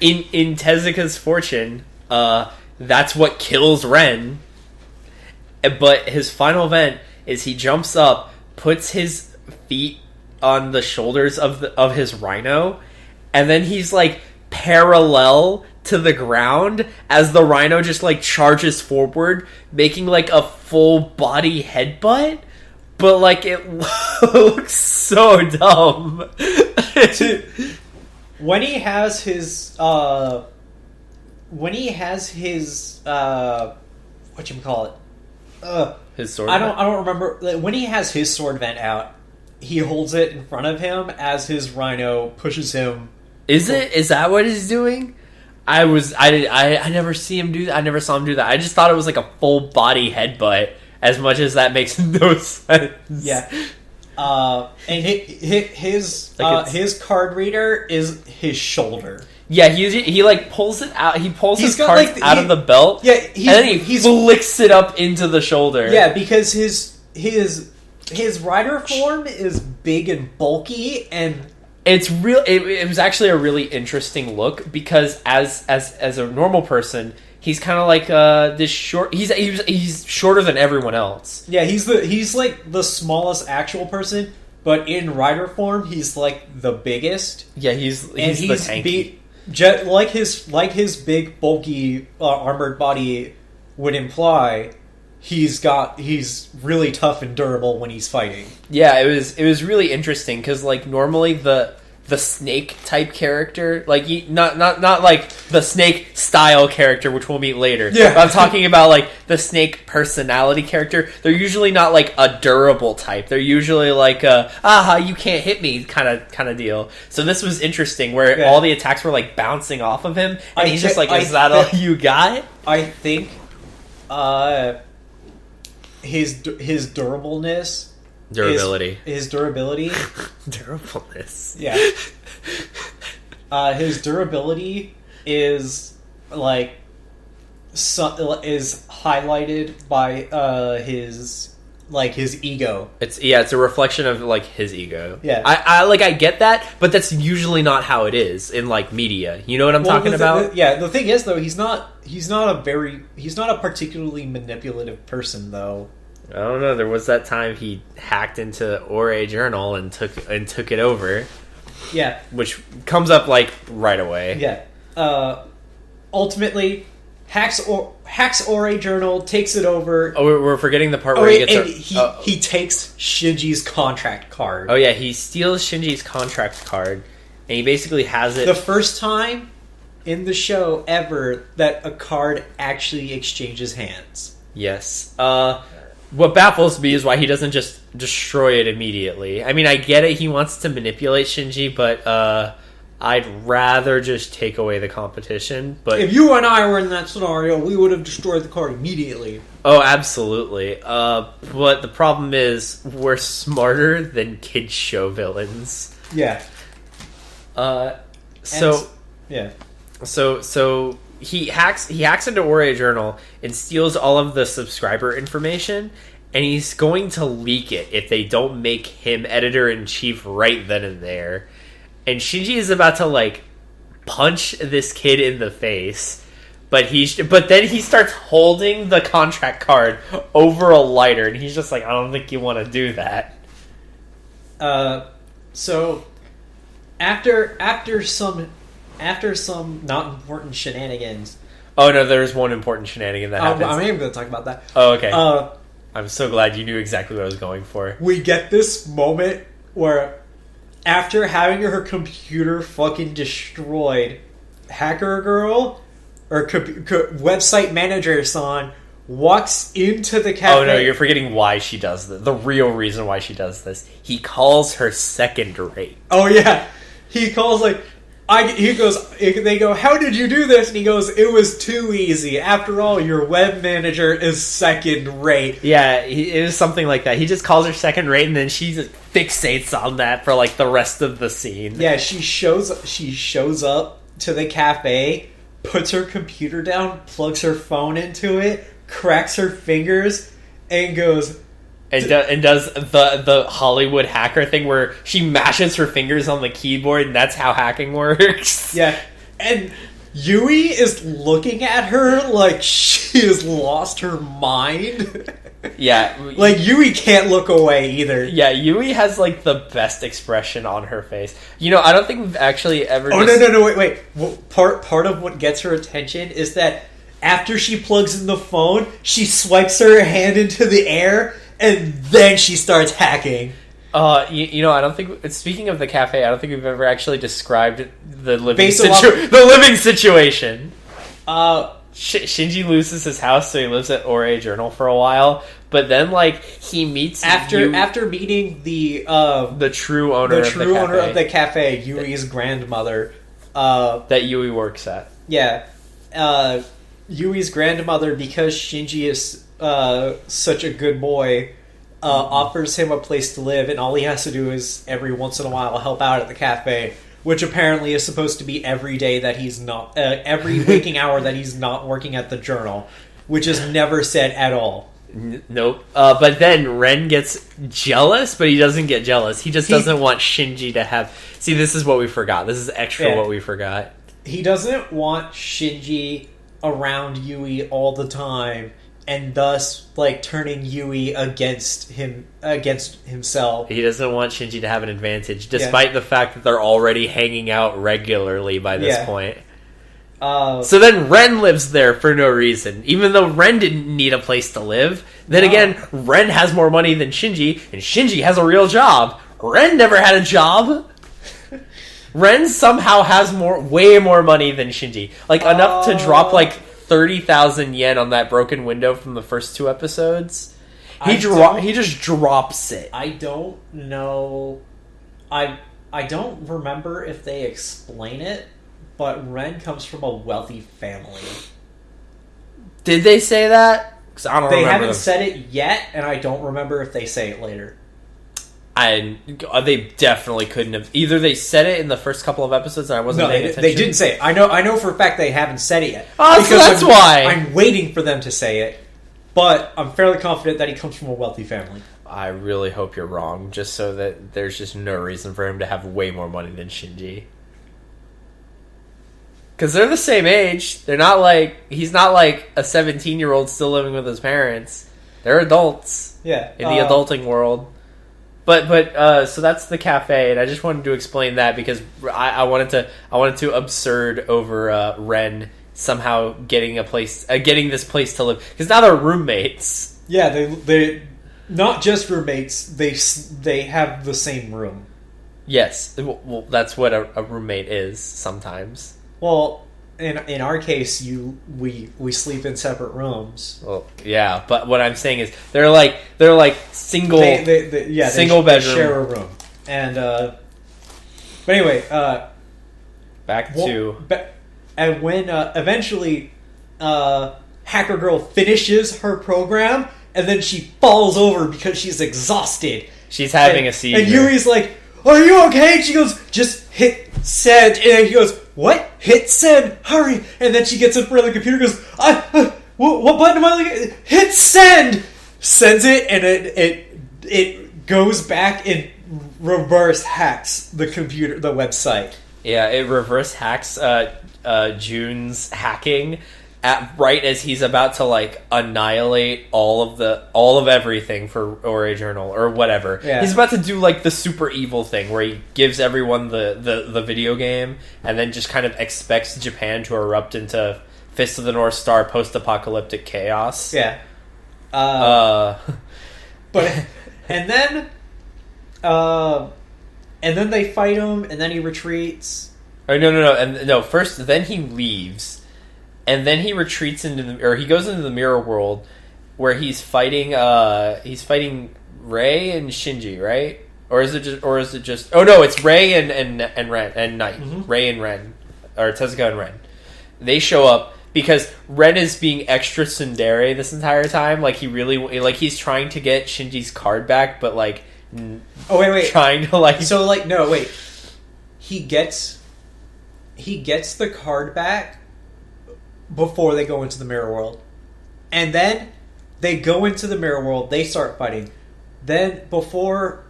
[SPEAKER 2] In Tezuka's fortune, that's what kills Ren. But his final event is he jumps up, puts his feet on the shoulders of his rhino, and then he's like parallel to the ground as the rhino just like charges forward, making like a full body headbutt. But like it looks so dumb.
[SPEAKER 1] When he has his whatchamacallit?
[SPEAKER 2] His sword.
[SPEAKER 1] I don't remember when he has his sword vent out. He holds it in front of him as his rhino pushes him.
[SPEAKER 2] Is that what he's doing? I never see him do that. I never saw him do that. I just thought it was like a full body headbutt. As much as that makes no sense.
[SPEAKER 1] Yeah. And his card reader is his shoulder.
[SPEAKER 2] Yeah, he like pulls it out. He pulls his cards out of the belt.
[SPEAKER 1] Yeah,
[SPEAKER 2] and then he flicks it up into the shoulder.
[SPEAKER 1] Yeah, because his rider form is big and bulky, and
[SPEAKER 2] it's real. It was actually a really interesting look because as a normal person, he's kind of like this short. He's shorter than everyone else.
[SPEAKER 1] Yeah, he's like the smallest actual person, but in rider form, he's like the biggest.
[SPEAKER 2] Yeah, he's the tanky.
[SPEAKER 1] like his big bulky armored body would imply, he's really tough and durable when he's fighting.
[SPEAKER 2] Yeah, it was really interesting because like normally the Snake type character, like not like the Snake style character, which we'll meet later.
[SPEAKER 1] Yeah,
[SPEAKER 2] but I'm talking about like the Snake personality character. They're usually not like a durable type. They're usually like you can't hit me kind of deal. So this was interesting where all the attacks were like bouncing off of him, and he's just like, "Is that all you got?"
[SPEAKER 1] I think his durableness. His durability.
[SPEAKER 2] Durableness.
[SPEAKER 1] Yeah. His durability is like is highlighted by his ego.
[SPEAKER 2] It's a reflection of like his ego.
[SPEAKER 1] Yeah.
[SPEAKER 2] I get that, but that's usually not how it is in like media. You know what I'm talking about?
[SPEAKER 1] The thing is though, he's not a particularly manipulative person though.
[SPEAKER 2] I don't know. There was that time he hacked into Ore Journal and took it over.
[SPEAKER 1] Yeah,
[SPEAKER 2] which comes up like right away.
[SPEAKER 1] Yeah. Ultimately, hacks Ore Journal, takes it over.
[SPEAKER 2] Oh, we're forgetting the part where he gets.
[SPEAKER 1] He takes Shinji's contract card.
[SPEAKER 2] Oh yeah, he steals Shinji's contract card, and he basically has it.
[SPEAKER 1] The first time in the show ever that a card actually exchanges hands.
[SPEAKER 2] Yes. What baffles me is why he doesn't just destroy it immediately. I mean, I get it, he wants to manipulate Shinji, but I'd rather just take away the competition. But
[SPEAKER 1] if you and I were in that scenario, we would have destroyed the card immediately.
[SPEAKER 2] Oh, absolutely. But the problem is, we're smarter than kids' show villains.
[SPEAKER 1] Yeah.
[SPEAKER 2] So he hacks into Ore Journal and steals all of the subscriber information, and he's going to leak it if they don't make him editor-in-chief right then and there. And Shinji is about to like punch this kid in the face, but then he starts holding the contract card over a lighter, and he's just like, I don't think you want to do that.
[SPEAKER 1] So after some not important shenanigans.
[SPEAKER 2] Oh no, there's one important shenanigan that happens.
[SPEAKER 1] I'm even going to talk about that.
[SPEAKER 2] Oh, okay. I'm so glad you knew exactly what I was going for.
[SPEAKER 1] We get this moment where, after having her computer fucking destroyed, Hacker Girl, or website manager son, walks into the cafe.
[SPEAKER 2] Oh no, you're forgetting why she does this. The real reason why she does this. He calls her second rate.
[SPEAKER 1] Oh yeah. He calls like... they go, how did you do this? And he goes, it was too easy. After all, your web manager is second rate.
[SPEAKER 2] Yeah, it was something like that. He just calls her second rate, and then she fixates on that for like the rest of the scene.
[SPEAKER 1] Yeah, she shows up to the cafe, puts her computer down, plugs her phone into it, cracks her fingers, and goes...
[SPEAKER 2] And does the Hollywood hacker thing where she mashes her fingers on the keyboard, and that's how hacking works.
[SPEAKER 1] Yeah, and Yui is looking at her like she has lost her mind.
[SPEAKER 2] Yeah.
[SPEAKER 1] Like, Yui can't look away either.
[SPEAKER 2] Yeah, Yui has, like, the best expression on her face. You know, I don't think we've actually ever...
[SPEAKER 1] Oh, no, wait. Well, part of what gets her attention is that after she plugs in the phone, she swipes her hand into the air... And then she starts hacking.
[SPEAKER 2] You know, I don't think... Speaking of the cafe, I don't think we've ever actually described the living situation. Shinji loses his house, so he lives at Ore Journal for a while. But then, like, he meets...
[SPEAKER 1] After meeting the
[SPEAKER 2] true owner
[SPEAKER 1] of the cafe, Yui's grandmother...
[SPEAKER 2] that Yui works at.
[SPEAKER 1] Yeah. Yui's grandmother, because Shinji is... such a good boy, offers him a place to live, and all he has to do is every once in a while help out at the cafe, which apparently is supposed to be every day that he's not, every waking hour that he's not working at the journal, which is never said at all.
[SPEAKER 2] Nope. But then Ren gets jealous, but he doesn't get jealous. He just doesn't want Shinji to have... See, this is what we forgot. This is extra what we forgot.
[SPEAKER 1] He doesn't want Shinji around Yui all the time, and thus like turning Yui against himself.
[SPEAKER 2] He doesn't want Shinji to have an advantage, despite the fact that they're already hanging out regularly by this point. So then Ren lives there for no reason, even though Ren didn't need a place to live. Then again, Ren has more money than Shinji, and Shinji has a real job. Ren never had a job. Ren somehow has way more money than Shinji. Like, enough to drop, like, 30,000 yen on that broken window from the first 2 episodes. He just drops it.
[SPEAKER 1] I don't know. I don't remember if they explain it, but Ren comes from a wealthy family.
[SPEAKER 2] Did they say that? 'Cause I don't remember.
[SPEAKER 1] They haven't said it yet, and I don't remember if they say it later.
[SPEAKER 2] They definitely couldn't have. Either they said it in the first couple of episodes and I wasn't paying attention.
[SPEAKER 1] They didn't say it. I know for a fact they haven't said it yet.
[SPEAKER 2] Oh, so that's why.
[SPEAKER 1] I'm waiting for them to say it, but I'm fairly confident that he comes from a wealthy family.
[SPEAKER 2] I really hope you're wrong, just so that there's just no reason for him to have way more money than Shinji. Because they're the same age. They're not like... He's not like a 17-year-old still living with his parents. They're adults.
[SPEAKER 1] Yeah.
[SPEAKER 2] In the adulting world. But so that's the cafe, and I just wanted to explain that because I wanted to absurd over Ren somehow getting this place to live, because now they're roommates.
[SPEAKER 1] Yeah, they not just roommates. They have the same room.
[SPEAKER 2] Yes, well, that's what a roommate is sometimes.
[SPEAKER 1] Well, in our case, we sleep in separate rooms.
[SPEAKER 2] Well, yeah, but what I'm saying is they're like single single bedroom.
[SPEAKER 1] They share a room, and but anyway, and when eventually Hacker Girl finishes her program, and then she falls over because she's exhausted.
[SPEAKER 2] She's having a seizure,
[SPEAKER 1] and Yuri's like, "Are you okay?" And she goes, "Just hit send," and he goes, "What? Hit send, hurry!" And then she gets in front of the computer and goes, what button am I looking at? Hit send! Sends it, and it goes back and reverse hacks the computer, the website.
[SPEAKER 2] Yeah, it reverse hacks June's hacking right as he's about to like annihilate all of everything for Ore Journal or whatever. Yeah. He's about to do like the super evil thing where he gives everyone the video game and then just kind of expects Japan to erupt into Fist of the North Star post-apocalyptic chaos.
[SPEAKER 1] Yeah. But and then they fight him, and then he retreats.
[SPEAKER 2] Oh, no. First, then he leaves, and then he retreats he goes into the mirror world, where he's fighting Rei and Shinji, right? Or is it just? Oh no, it's Rei and Ren and Knight. Mm-hmm. Rei and Ren, or Tezuka and Ren. They show up because Ren is being extra tsundere this entire time. Like he's trying to get Shinji's card back, but like.
[SPEAKER 1] Oh wait.
[SPEAKER 2] Trying to like.
[SPEAKER 1] So like no wait. He gets the card back before they go into the mirror world, and then they go into the mirror world. They start fighting. Then before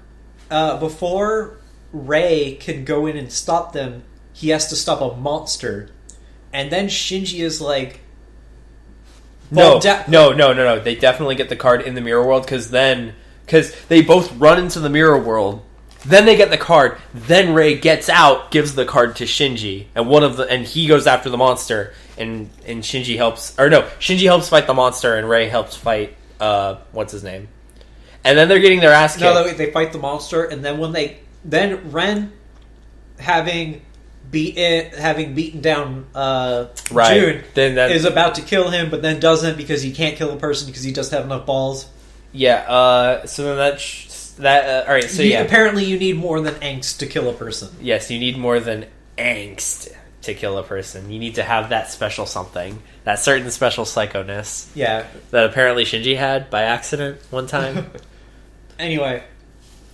[SPEAKER 1] Rei can go in and stop them, he has to stop a monster. And then Shinji is like,
[SPEAKER 2] No. They definitely get the card in the mirror world because they both run into the mirror world. Then they get the card. Then Rei gets out, gives the card to Shinji, and he goes after the monster. And Shinji helps, Shinji helps fight the monster, and Rei helps fight what's his name. And then they're getting their ass kicked.
[SPEAKER 1] No, they fight the monster, and then Ren having beaten down June, is about to kill him, but then doesn't because he can't kill a person because he doesn't have enough balls.
[SPEAKER 2] Yeah. So then all right. So
[SPEAKER 1] apparently you need more than angst to kill a person.
[SPEAKER 2] Yes, you need more than angst to kill a person. You need to have that special something, that certain special psychoness.
[SPEAKER 1] Yeah.
[SPEAKER 2] That apparently Shinji had by accident one time.
[SPEAKER 1] Anyway.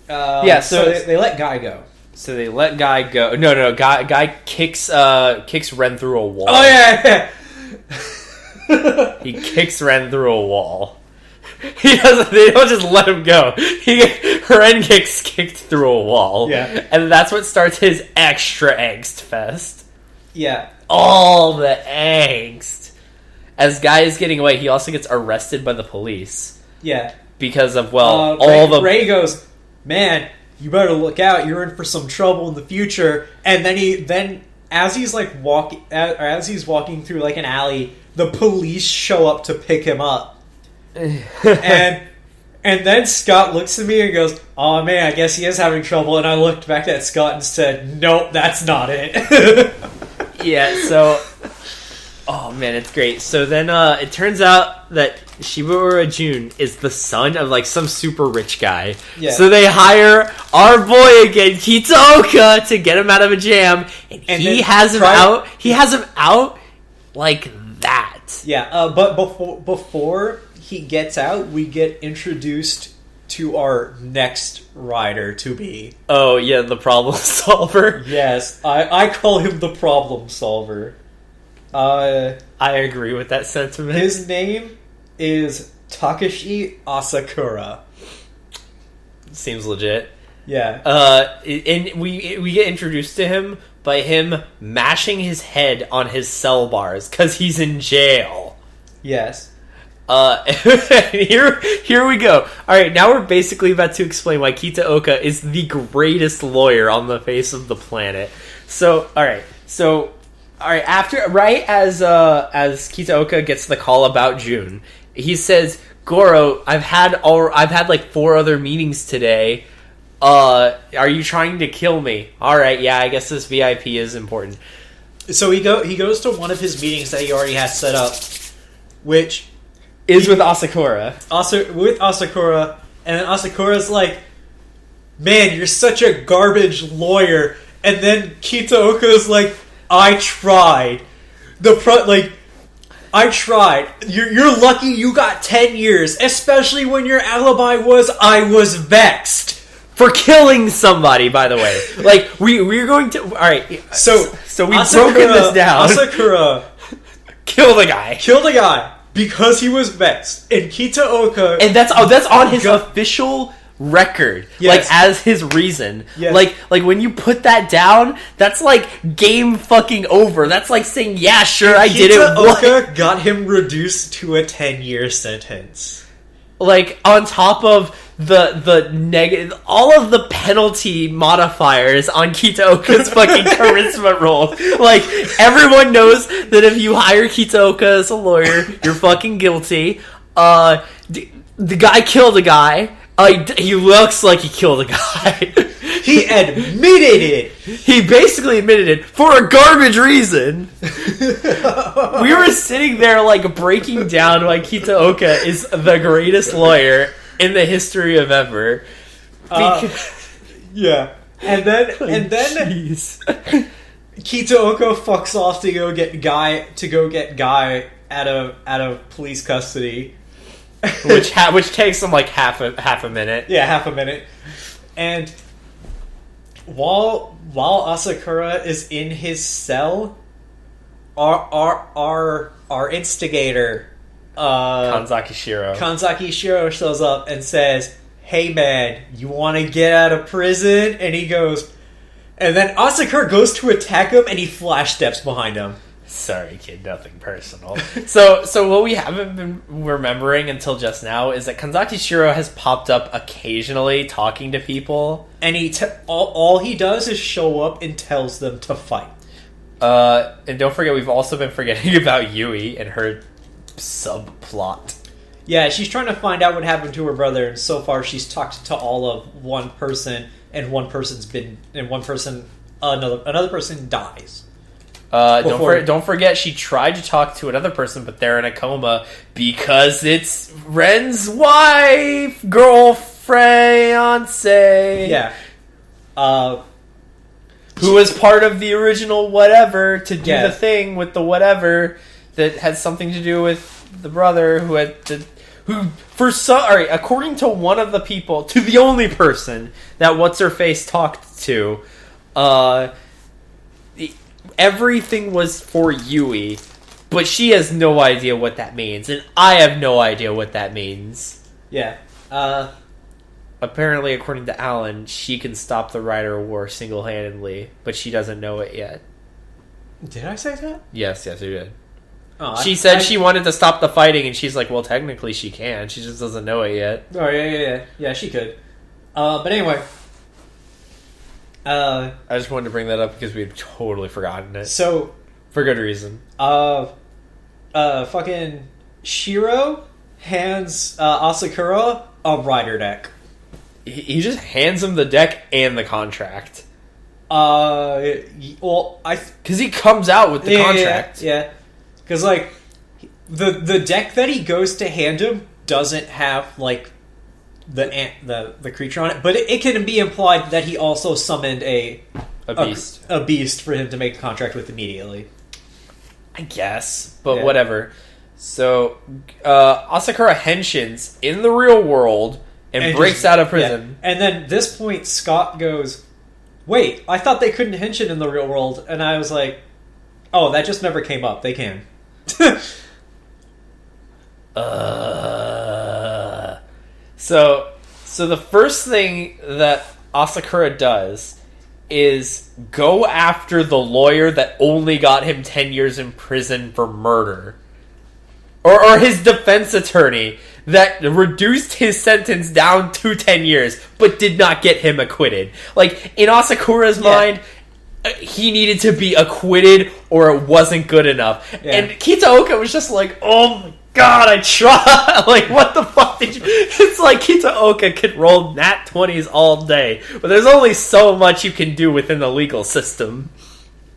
[SPEAKER 2] So
[SPEAKER 1] they let Guy go.
[SPEAKER 2] So they let Guy go. No. Guy kicks Ren through a wall.
[SPEAKER 1] Oh yeah.
[SPEAKER 2] He kicks Ren through a wall. They don't just let him go. Ren gets kicked through a wall.
[SPEAKER 1] Yeah.
[SPEAKER 2] And that's what starts his extra angst fest.
[SPEAKER 1] Yeah.
[SPEAKER 2] All the angst. as Guy is getting away, he also gets arrested by the police.
[SPEAKER 1] Yeah.
[SPEAKER 2] Because of, well,
[SPEAKER 1] Ray goes, man, you better look out. You're in for some trouble in the future. And then as he's like walking through like an alley, the police show up to pick him up. And then Scott looks at me and goes, oh man, I guess he is having trouble. And I looked back at Scott and said, nope, that's not it.
[SPEAKER 2] Yeah, so... Oh man, it's great. So then it turns out that Shibura Jun is the son of like some super rich guy. Yeah. So they hire our boy again, Kitaoka, to get him out of a jam, and he has him out. He has him out like that.
[SPEAKER 1] Yeah, but before he gets out, we get introduced to our next rider to be.
[SPEAKER 2] Oh yeah, the problem solver.
[SPEAKER 1] Yes, I call him the problem solver.
[SPEAKER 2] I agree with that sentiment.
[SPEAKER 1] His name is Takashi Asakura.
[SPEAKER 2] Seems legit.
[SPEAKER 1] Yeah.
[SPEAKER 2] And we get introduced to him by him mashing his head on his cell bars because he's in jail.
[SPEAKER 1] Yes.
[SPEAKER 2] Here we go. All right, now we're basically about to explain why Kitaoka is the greatest lawyer on the face of the planet. So, all right, as Kitaoka gets the call about June, he says, "Goro, I've had like 4 other meetings today. Are you trying to kill me? All right, yeah, I guess this VIP is important."
[SPEAKER 1] So he goes to one of his meetings that he already has set up, which
[SPEAKER 2] is with Asakura.
[SPEAKER 1] With Asakura, and then Asakura's like, "Man, you're such a garbage lawyer." And then Kitaoka's like, I tried. I tried. You're lucky you got 10 years, especially when your alibi was I was vexed.
[SPEAKER 2] For killing somebody, by the way. Like, we're going to... Alright, so we've broken this down.
[SPEAKER 1] Asakura
[SPEAKER 2] killed a guy.
[SPEAKER 1] Killed a guy because he was vexed. And Kitaoka...
[SPEAKER 2] And that's on his official... record,
[SPEAKER 1] yes.
[SPEAKER 2] Like as his reason,
[SPEAKER 1] yes.
[SPEAKER 2] like when you put that down, that's like game fucking over. That's like saying, yeah, sure, I did it.
[SPEAKER 1] Kitaoka got him reduced to a 10-year sentence.
[SPEAKER 2] Like on top of the negative, all of the penalty modifiers on Kitaoka's fucking charisma roll. Like everyone knows that if you hire Kitaoka as a lawyer, you're fucking guilty. The guy killed a guy. He looks like he killed a guy.
[SPEAKER 1] He admitted it.
[SPEAKER 2] He basically admitted it for a garbage reason. We were sitting there like breaking down why Kitaoka is the greatest lawyer in the history of ever.
[SPEAKER 1] Yeah, and then Kitaoka fucks off to go get Guy out of police custody.
[SPEAKER 2] which takes them like half a minute.
[SPEAKER 1] Yeah, half a minute. And while Asakura is in his cell, our instigator,
[SPEAKER 2] Kanzaki
[SPEAKER 1] Shiro shows up and says, "Hey man, you want to get out of prison?" And he goes, and then Asakura goes to attack him, and he flash steps behind him.
[SPEAKER 2] Sorry, kid, nothing personal. So what we haven't been remembering until just now is that Kanzaki Shiro has popped up occasionally talking to people.
[SPEAKER 1] And all he does is show up and tells them to fight.
[SPEAKER 2] And don't forget, we've also been forgetting about Yui and her subplot.
[SPEAKER 1] Yeah, she's trying to find out what happened to her brother, and so far she's talked to all of one person, and another person dies.
[SPEAKER 2] Don't forget, she tried to talk to another person, but they're in a coma because it's Ren's wife, fiancé.
[SPEAKER 1] Yeah.
[SPEAKER 2] Who was part of the original whatever to do the thing with the whatever that had something to do with the brother according to one of the people, to the only person that what's-her-face talked to, everything was for Yui, but she has no idea what that means, and I have no idea what that means.
[SPEAKER 1] Yeah.
[SPEAKER 2] Apparently, according to Alan, she can stop the Rider War single-handedly, but she doesn't know it yet.
[SPEAKER 1] Did I say that?
[SPEAKER 2] Yes, you did.
[SPEAKER 1] Oh,
[SPEAKER 2] She said she wanted to stop the fighting, and she's like, well, technically she can. She just doesn't know it yet.
[SPEAKER 1] Oh, yeah, she could. But anyway.
[SPEAKER 2] I just wanted to bring that up because we had totally forgotten it.
[SPEAKER 1] So...
[SPEAKER 2] For good reason.
[SPEAKER 1] Fucking Shiro hands Asakura a rider deck.
[SPEAKER 2] He just hands him the deck and the contract.
[SPEAKER 1] Well,
[SPEAKER 2] because he comes out with the contract.
[SPEAKER 1] Yeah, because like the deck that he goes to hand him doesn't have like the creature on it, but it can be implied that he also summoned a beast for him to make a contract with immediately.
[SPEAKER 2] I guess, but whatever. So Asakura henshins in the real world and breaks out of prison.
[SPEAKER 1] Yeah. And then at this point, Scott goes, "Wait, I thought they couldn't henshin in the real world," and I was like, "Oh, that just never came up. They can."
[SPEAKER 2] So the first thing that Asakura does is go after the lawyer that only got him 10 years in prison for murder. Or his defense attorney that reduced his sentence down to 10 years, but did not get him acquitted. Like, in Asakura's mind, he needed to be acquitted or it wasn't good enough. Yeah. And Kitaoka was just like, oh my god, I tried! Like, what the fuck did you... It's like Kitaoka could roll nat 20s all day, but there's only so much you can do within the legal system.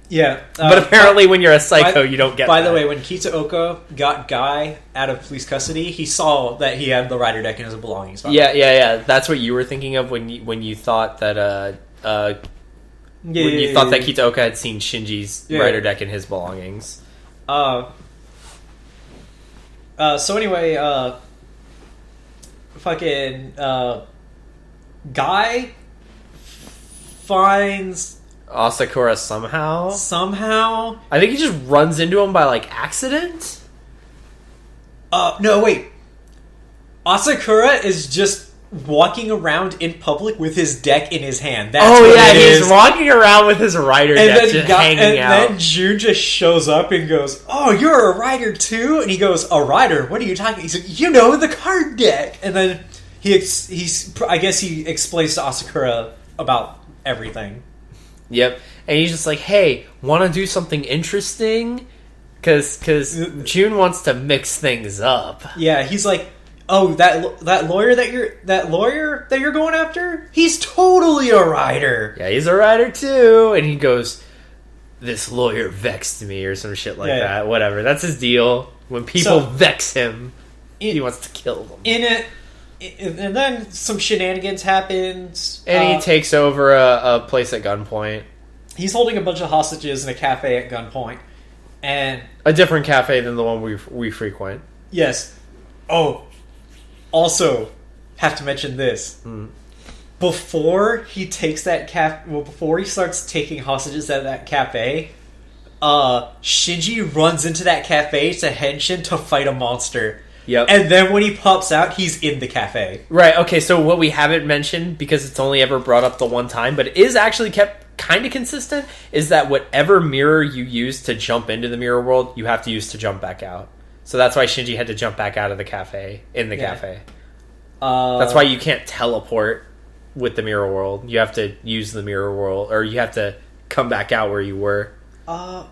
[SPEAKER 1] Yeah.
[SPEAKER 2] But apparently when you're a psycho, you don't get
[SPEAKER 1] By
[SPEAKER 2] that.
[SPEAKER 1] the way, when Kitaoka got Guy out of police custody, he saw that he had the rider deck in his belongings.
[SPEAKER 2] Yeah. That's what you were thinking of when you thought that thought that Kitaoka had seen Shinji's rider deck in his belongings.
[SPEAKER 1] So anyway, fucking Guy finds
[SPEAKER 2] Asakura somehow. I think he just runs into him by like accident.
[SPEAKER 1] No, wait. Asakura is just walking around in public with his deck in his hand. That's
[SPEAKER 2] he's walking around with his rider deck just hanging out.
[SPEAKER 1] And then June just shows up and goes, "Oh, you're a rider too?" And he goes, "A rider? What are you talking?" He's like, "You know, the card deck." And then I guess he explains to Asakura about everything.
[SPEAKER 2] Yep. And he's just like, "Hey, want to do something interesting?" Because June wants to mix things up.
[SPEAKER 1] Yeah, he's like, "Oh, that lawyer that you're going after? He's totally a rider."
[SPEAKER 2] Yeah, he's a rider too. And he goes, "This lawyer vexed me," or some shit like that. Yeah. Whatever. That's his deal. When people vex him, he wants to kill them.
[SPEAKER 1] And then some shenanigans happens.
[SPEAKER 2] And he takes over a place at gunpoint.
[SPEAKER 1] He's holding a bunch of hostages in a cafe at gunpoint. And
[SPEAKER 2] a different cafe than the one we frequent.
[SPEAKER 1] Yes. Oh, also, have to mention this. Before he takes before he starts taking hostages at that cafe, Shinji runs into that cafe to henshin to fight a monster.
[SPEAKER 2] Yep.
[SPEAKER 1] And then when he pops out, he's in the cafe.
[SPEAKER 2] Right, okay, so what we haven't mentioned, because it's only ever brought up the one time, but it is actually kept kind of consistent, is that whatever mirror you use to jump into the mirror world, you have to use to jump back out. So that's why Shinji had to jump back out of the cafe, cafe. That's why you can't teleport with the mirror world. You have to use the mirror world, or you have to come back out where you were.
[SPEAKER 1] You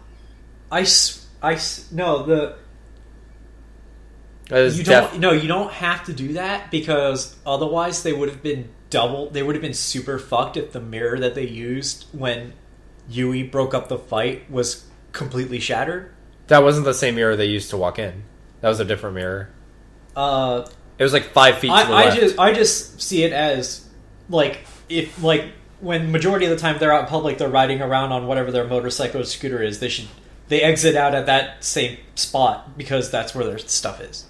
[SPEAKER 1] don't have to do that, because otherwise they would have been super fucked if the mirror that they used when Yui broke up the fight was completely shattered.
[SPEAKER 2] That wasn't the same mirror they used to walk in. That was a different mirror. It was like 5 feet to the left.
[SPEAKER 1] I just see it as when majority of the time they're out in public, they're riding around on whatever their motorcycle or scooter is. They exit out at that same spot because that's where their stuff is.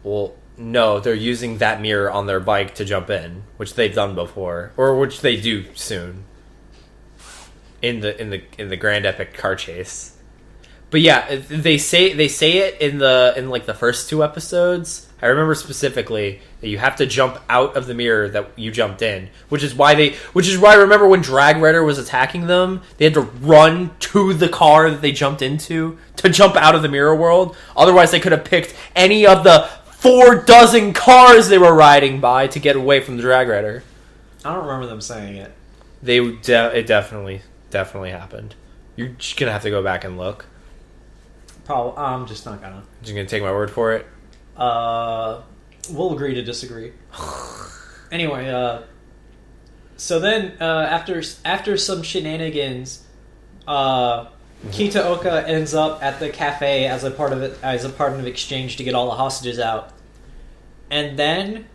[SPEAKER 2] Well, no, they're using that mirror on their bike to jump in, which they've done before, or which they do soon in the Grand Epic car chase. But yeah, they say it in like the first 2 episodes. I remember specifically that you have to jump out of the mirror that you jumped in, which is why I remember when Drag Rider was attacking them, they had to run to the car that they jumped into to jump out of the mirror world. Otherwise, they could have picked any of the 4 dozen cars they were riding by to get away from the Drag Rider.
[SPEAKER 1] I don't remember them saying it.
[SPEAKER 2] It definitely happened. You're just gonna have to go back and look.
[SPEAKER 1] Probably, I'm just not gonna.
[SPEAKER 2] Just gonna take my word for it.
[SPEAKER 1] We'll agree to disagree. Anyway, so then after some shenanigans, Kitaoka ends up at the cafe as a part of exchange to get all the hostages out, and then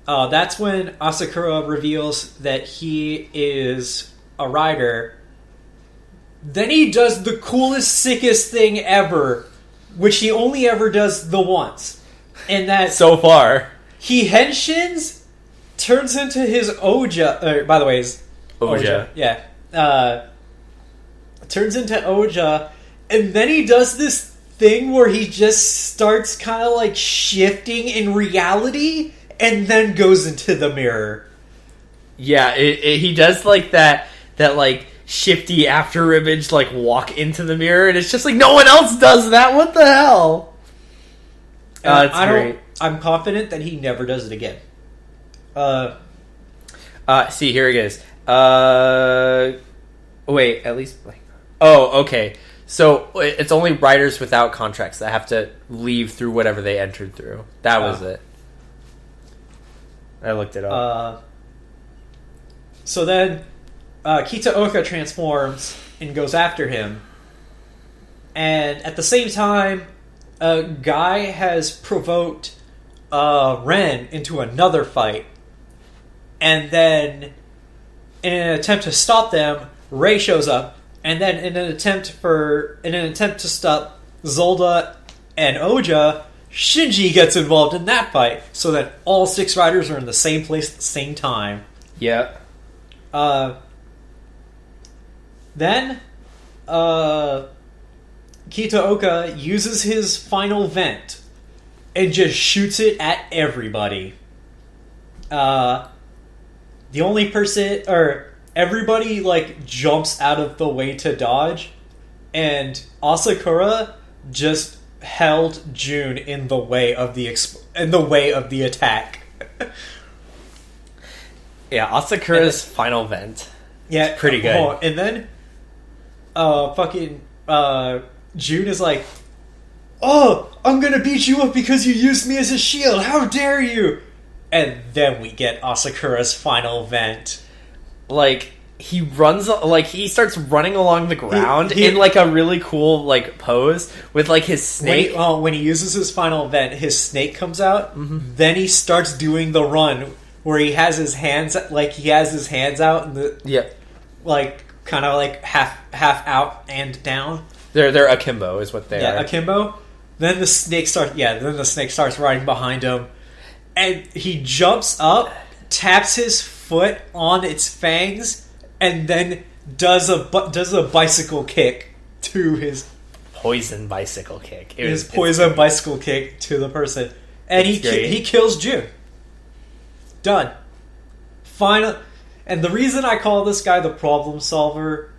[SPEAKER 1] that's when Asakura reveals that he is a rider. Then he does the coolest, sickest thing ever, which he only ever does the once. And that
[SPEAKER 2] so far,
[SPEAKER 1] he henshins, turns into his Oja. By the way, his
[SPEAKER 2] Oja.
[SPEAKER 1] Yeah. Turns into Oja, and then he does this thing where he just starts kind of like shifting in reality, and then goes into the mirror.
[SPEAKER 2] Yeah, he does like that like shifty after image, like walk into the mirror, and it's just like no one else does that. What the hell? It's great.
[SPEAKER 1] I'm confident that he never does it again.
[SPEAKER 2] See, here it is. Wait, at least like. Oh, okay. So it's only writers without contracts that have to leave through whatever they entered through. That was it. I looked it up.
[SPEAKER 1] So then, Kitaoka transforms and goes after him, and at the same time, Guy has provoked Ren into another fight, and then in an attempt to stop them, Rei shows up, and then in an attempt to stop Zolda and Oja, Shinji gets involved in that fight, so that all 6 riders are in the same place at the same time.
[SPEAKER 2] Yeah.
[SPEAKER 1] Then Kitaoka uses his final vent and just shoots it at everybody. The only person, or everybody, like, jumps out of the way to dodge, and Asakura just held June in the way of the attack.
[SPEAKER 2] Yeah, Asakura's final vent.
[SPEAKER 1] Yeah,
[SPEAKER 2] it's pretty good.
[SPEAKER 1] And then, June is like, "Oh, I'm gonna beat you up because you used me as a shield. How dare you!" And then we get Asakura's final vent.
[SPEAKER 2] Like, he starts running along the ground in, like, a really cool, like, pose with, like, his snake.
[SPEAKER 1] When he uses his final vent, his snake comes out. Mm-hmm. Then he starts doing the run where he has his hands, out and like, kind of like half out and down.
[SPEAKER 2] They're akimbo is what they are.
[SPEAKER 1] Yeah, akimbo. Then the snake starts riding behind him, and he jumps up, taps his foot on its fangs, and then does a bicycle kick to his
[SPEAKER 2] poison bicycle kick.
[SPEAKER 1] Bicycle kick to the person, and he kills June. Done. Final. And the reason I call this guy the problem solver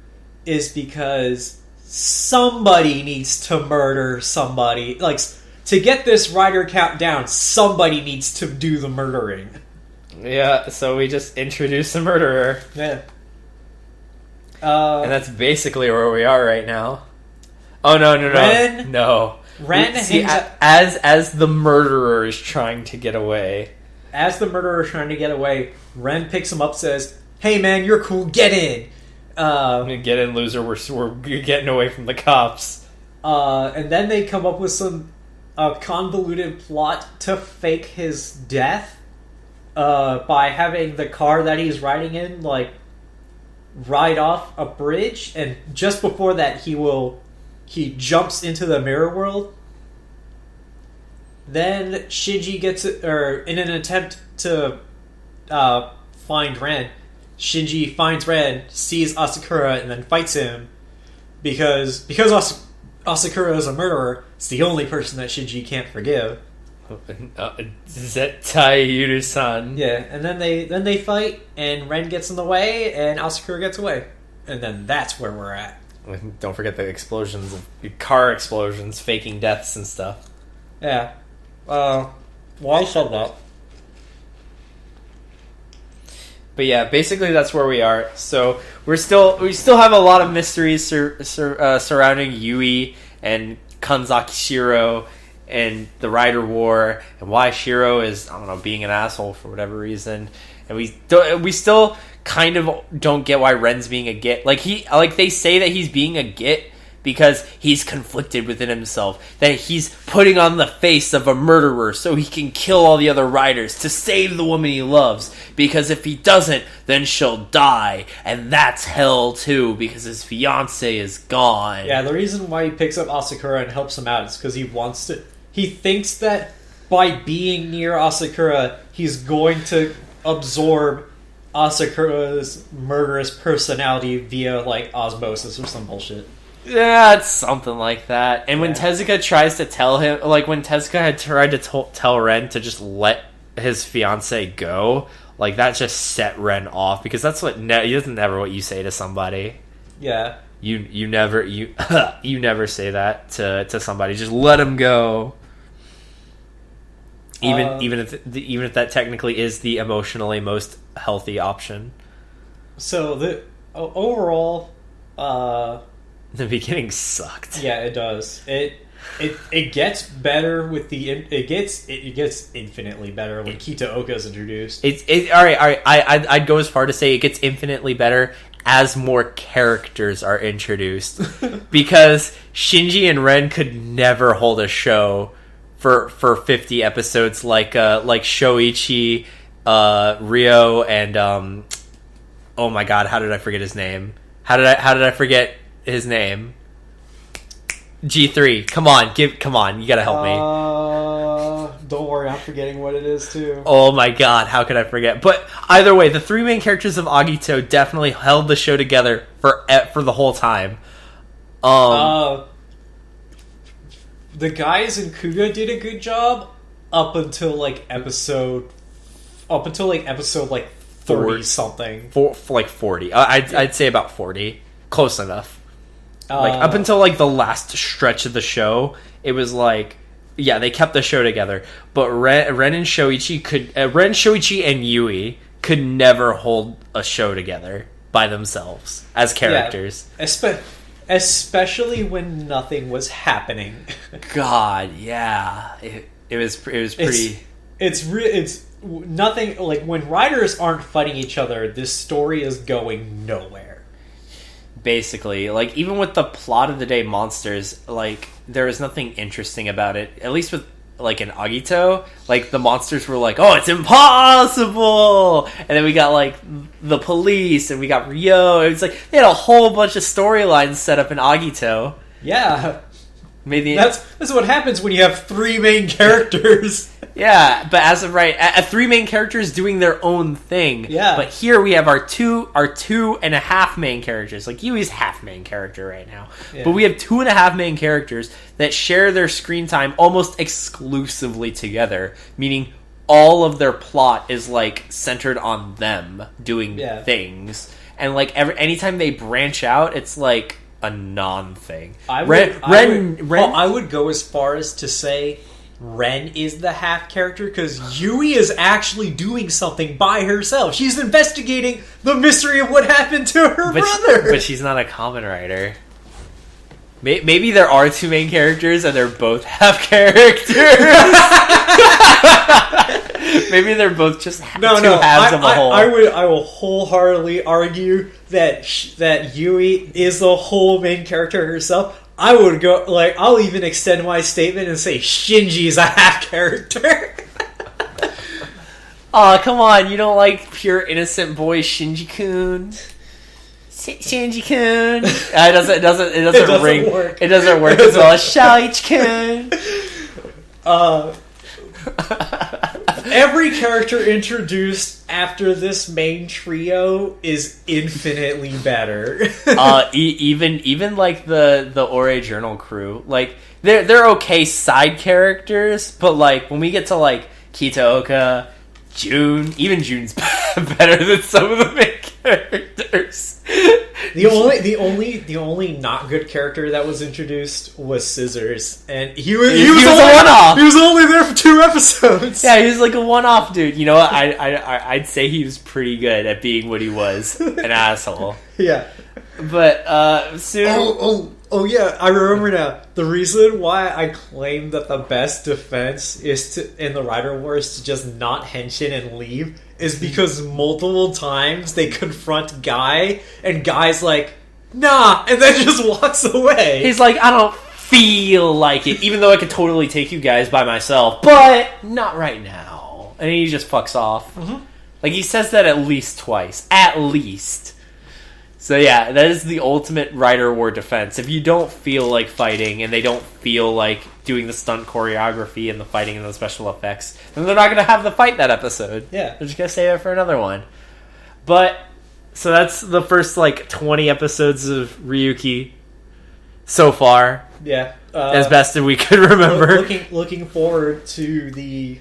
[SPEAKER 1] is because somebody needs to murder somebody. Like, to get this rider count down, somebody needs to do the murdering.
[SPEAKER 2] Yeah, so we just introduce a murderer.
[SPEAKER 1] Yeah.
[SPEAKER 2] And that's basically where we are right now. Oh, no.
[SPEAKER 1] Ren
[SPEAKER 2] as the murderer is trying to get away.
[SPEAKER 1] Ren picks him up, says, "Hey man, you're cool, get in."
[SPEAKER 2] Get in, loser, we're getting away from the cops.
[SPEAKER 1] And then they come up with some convoluted plot to fake his death by having the car that he's riding in, like, ride off a bridge, and just before that he jumps into the mirror world. Then Shinji gets it, or in an attempt to find Ren, Shinji finds Ren, sees Asakura, and then fights him because Asakura is a murderer, it's the only person that Shinji can't forgive.
[SPEAKER 2] Zettai-Yuru-san.
[SPEAKER 1] Yeah, and then they fight, and Ren gets in the way, and Asakura gets away. And then that's where we're at.
[SPEAKER 2] Don't forget the explosions, car explosions, faking deaths and stuff.
[SPEAKER 1] Yeah. Well, I said that.
[SPEAKER 2] But yeah, basically that's where we are. So we still have a lot of mysteries surrounding Yui and Kanzaki Shiro and the Rider War, and why Shiro is, I don't know, being an asshole for whatever reason. And we still kind of don't get why Ren's being a git. Like they say that he's being a git because he's conflicted within himself, that he's putting on the face of a murderer so he can kill all the other riders to save the woman he loves, because if he doesn't, then she'll die, and that's hell too, because his fiance is gone.
[SPEAKER 1] Yeah, the reason why he picks up Asakura and helps him out is because he thinks that by being near Asakura, he's going to absorb Asakura's murderous personality via, like, osmosis or some bullshit.
[SPEAKER 2] Yeah, it's something like that. And when Tezuka tries to tell him, like, when Tezuka had tried to tell Ren to just let his fiance go, like, that just set Ren off, because that's what, that's never what you say to somebody.
[SPEAKER 1] Yeah.
[SPEAKER 2] You never say that to somebody. Just let him go. Even if that technically is the emotionally most healthy option. So
[SPEAKER 1] the overall,
[SPEAKER 2] the beginning sucked.
[SPEAKER 1] Yeah, it does. It gets better with it gets infinitely better when Kitaoka is introduced.
[SPEAKER 2] All right. I'd go as far to say it gets infinitely better as more characters are introduced, because Shinji and Ren could never hold a show for 50 episodes like Shoichi, Ryo, and oh my god, how did I forget his name? How did I forget his name? G3. Come on, you gotta help me.
[SPEAKER 1] Don't worry, I'm forgetting what it is too.
[SPEAKER 2] Oh my god, how could I forget? But either way, the three main characters of Agito definitely held the show together for the whole time.
[SPEAKER 1] The guys in Kuga did a good job up until like episode 30 something.
[SPEAKER 2] Like 40. I'd say about 40. Close enough. Like up until like the last stretch of the show, it was like, yeah, they kept the show together. But Ren and Shoichi and Yui could never hold a show together by themselves as characters.
[SPEAKER 1] Yeah, especially when nothing was happening.
[SPEAKER 2] God, yeah, it was pretty.
[SPEAKER 1] It's nothing. Like when riders aren't fighting each other, this story is going nowhere.
[SPEAKER 2] Basically, like, even with the plot of the day monsters, like, there was nothing interesting about it. At least with, like, in Agito, like, the monsters were like, oh, it's impossible! And then we got, like, the police, and we got Ryo. It was like, they had a whole bunch of storylines set up in Agito.
[SPEAKER 1] Yeah.
[SPEAKER 2] Maybe
[SPEAKER 1] that's what happens when you have three main characters.
[SPEAKER 2] Yeah, but as of right, three main characters doing their own thing.
[SPEAKER 1] Yeah.
[SPEAKER 2] But here we have our two and a half main characters. Like, Yui's half main character right now. Yeah. But we have 2.5 main characters that share their screen time almost exclusively together, meaning all of their plot is, like, centered on them doing things. And, like, anytime they branch out, it's, like, a non-thing.
[SPEAKER 1] I would go as far as to say Ren is the half character, because Yui is actually doing something by herself. She's investigating the mystery of what happened to her brother.
[SPEAKER 2] But she's not a Kamen Rider. Maybe there are two main characters and they're both half characters. Maybe they're both just two halves of a whole.
[SPEAKER 1] I will wholeheartedly argue that Yui is the whole main character herself. I would go, like, I'll even extend my statement and say Shinji's a half character.
[SPEAKER 2] Aw, come on, you don't like pure innocent boy Shinji-kun? Shinji-kun. It doesn't ring.
[SPEAKER 1] Work.
[SPEAKER 2] It doesn't work as well as Shaichi-kun.
[SPEAKER 1] Every character introduced after this main trio is infinitely better.
[SPEAKER 2] Even like the Ore Journal crew, like they're okay side characters, but like when we get to like Kitaoka, June, even June's better than some of the main characters.
[SPEAKER 1] The only not good character that was introduced was Scissors, and he was
[SPEAKER 2] a one-off.
[SPEAKER 1] He was only there for 2 episodes.
[SPEAKER 2] Yeah, he was like a one-off dude. You know what? I'd say he was pretty good at being what he was, an asshole.
[SPEAKER 1] Yeah,
[SPEAKER 2] but soon.
[SPEAKER 1] Oh yeah, I remember now. The reason why I claim that the best defense is in the Rider War is to just not henshin and leave is because multiple times they confront Guy and Guy's like, nah, and then just walks away.
[SPEAKER 2] He's like, I don't feel like it, even though I could totally take you guys by myself, but not right now. And he just fucks off.
[SPEAKER 1] Mm-hmm.
[SPEAKER 2] Like, he says that at least twice. At least. So yeah, that is the ultimate Rider War defense. If you don't feel like fighting and they don't feel like doing the stunt choreography and the fighting and the special effects, then they're not going to have the fight that episode.
[SPEAKER 1] Yeah.
[SPEAKER 2] They're just going to save it for another one. But, so that's the first like 20 episodes of Ryuki so far.
[SPEAKER 1] Yeah.
[SPEAKER 2] As best as we could remember.
[SPEAKER 1] Looking forward to the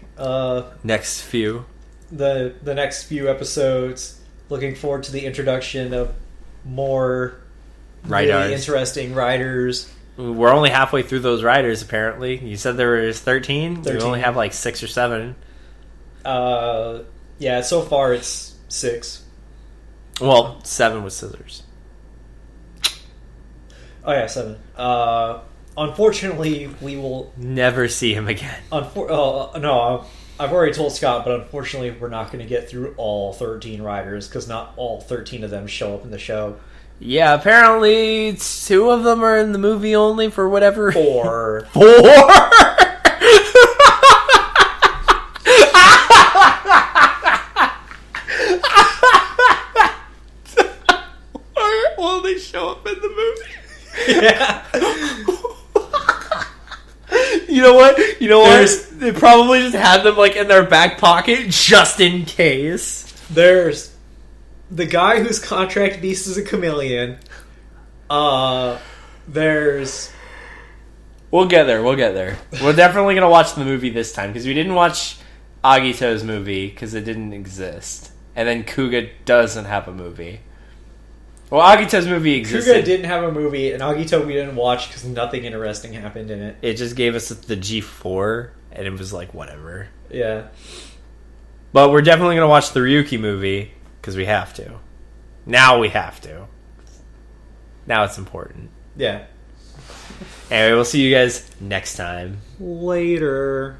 [SPEAKER 2] next few.
[SPEAKER 1] The next few episodes. Looking forward to the introduction of more really interesting riders.
[SPEAKER 2] We're only halfway through those riders, apparently. You said there was 13? We only have like 6 or 7.
[SPEAKER 1] Yeah, so far it's 6.
[SPEAKER 2] Well, 7 with Scissors.
[SPEAKER 1] Oh yeah, 7. Unfortunately, we will
[SPEAKER 2] never see him again.
[SPEAKER 1] No, I've already told Scott, but unfortunately we're not going to get through all 13 riders, because not all 13 of them show up in the show.
[SPEAKER 2] Yeah, apparently 2 of them are in the movie only for whatever.
[SPEAKER 1] 4.
[SPEAKER 2] 4? Will they show up in the movie?
[SPEAKER 1] Yeah.
[SPEAKER 2] You know what? They probably just had them like in their back pocket just in case.
[SPEAKER 1] There's the guy whose contract beast is a chameleon. There's...
[SPEAKER 2] We'll get there. We're definitely going to watch the movie this time, because we didn't watch Agito's movie, because it didn't exist. And then Kuga doesn't have a movie. Well, Agito's movie existed.
[SPEAKER 1] Kuga didn't have a movie, and Agito we didn't watch because nothing interesting happened in it.
[SPEAKER 2] It just gave us the G4, and it was like, whatever.
[SPEAKER 1] Yeah.
[SPEAKER 2] But we're definitely going to watch the Ryuki movie, because we have to. Now we have to. Now it's important.
[SPEAKER 1] Yeah.
[SPEAKER 2] Anyway, we'll see you guys next time.
[SPEAKER 1] Later.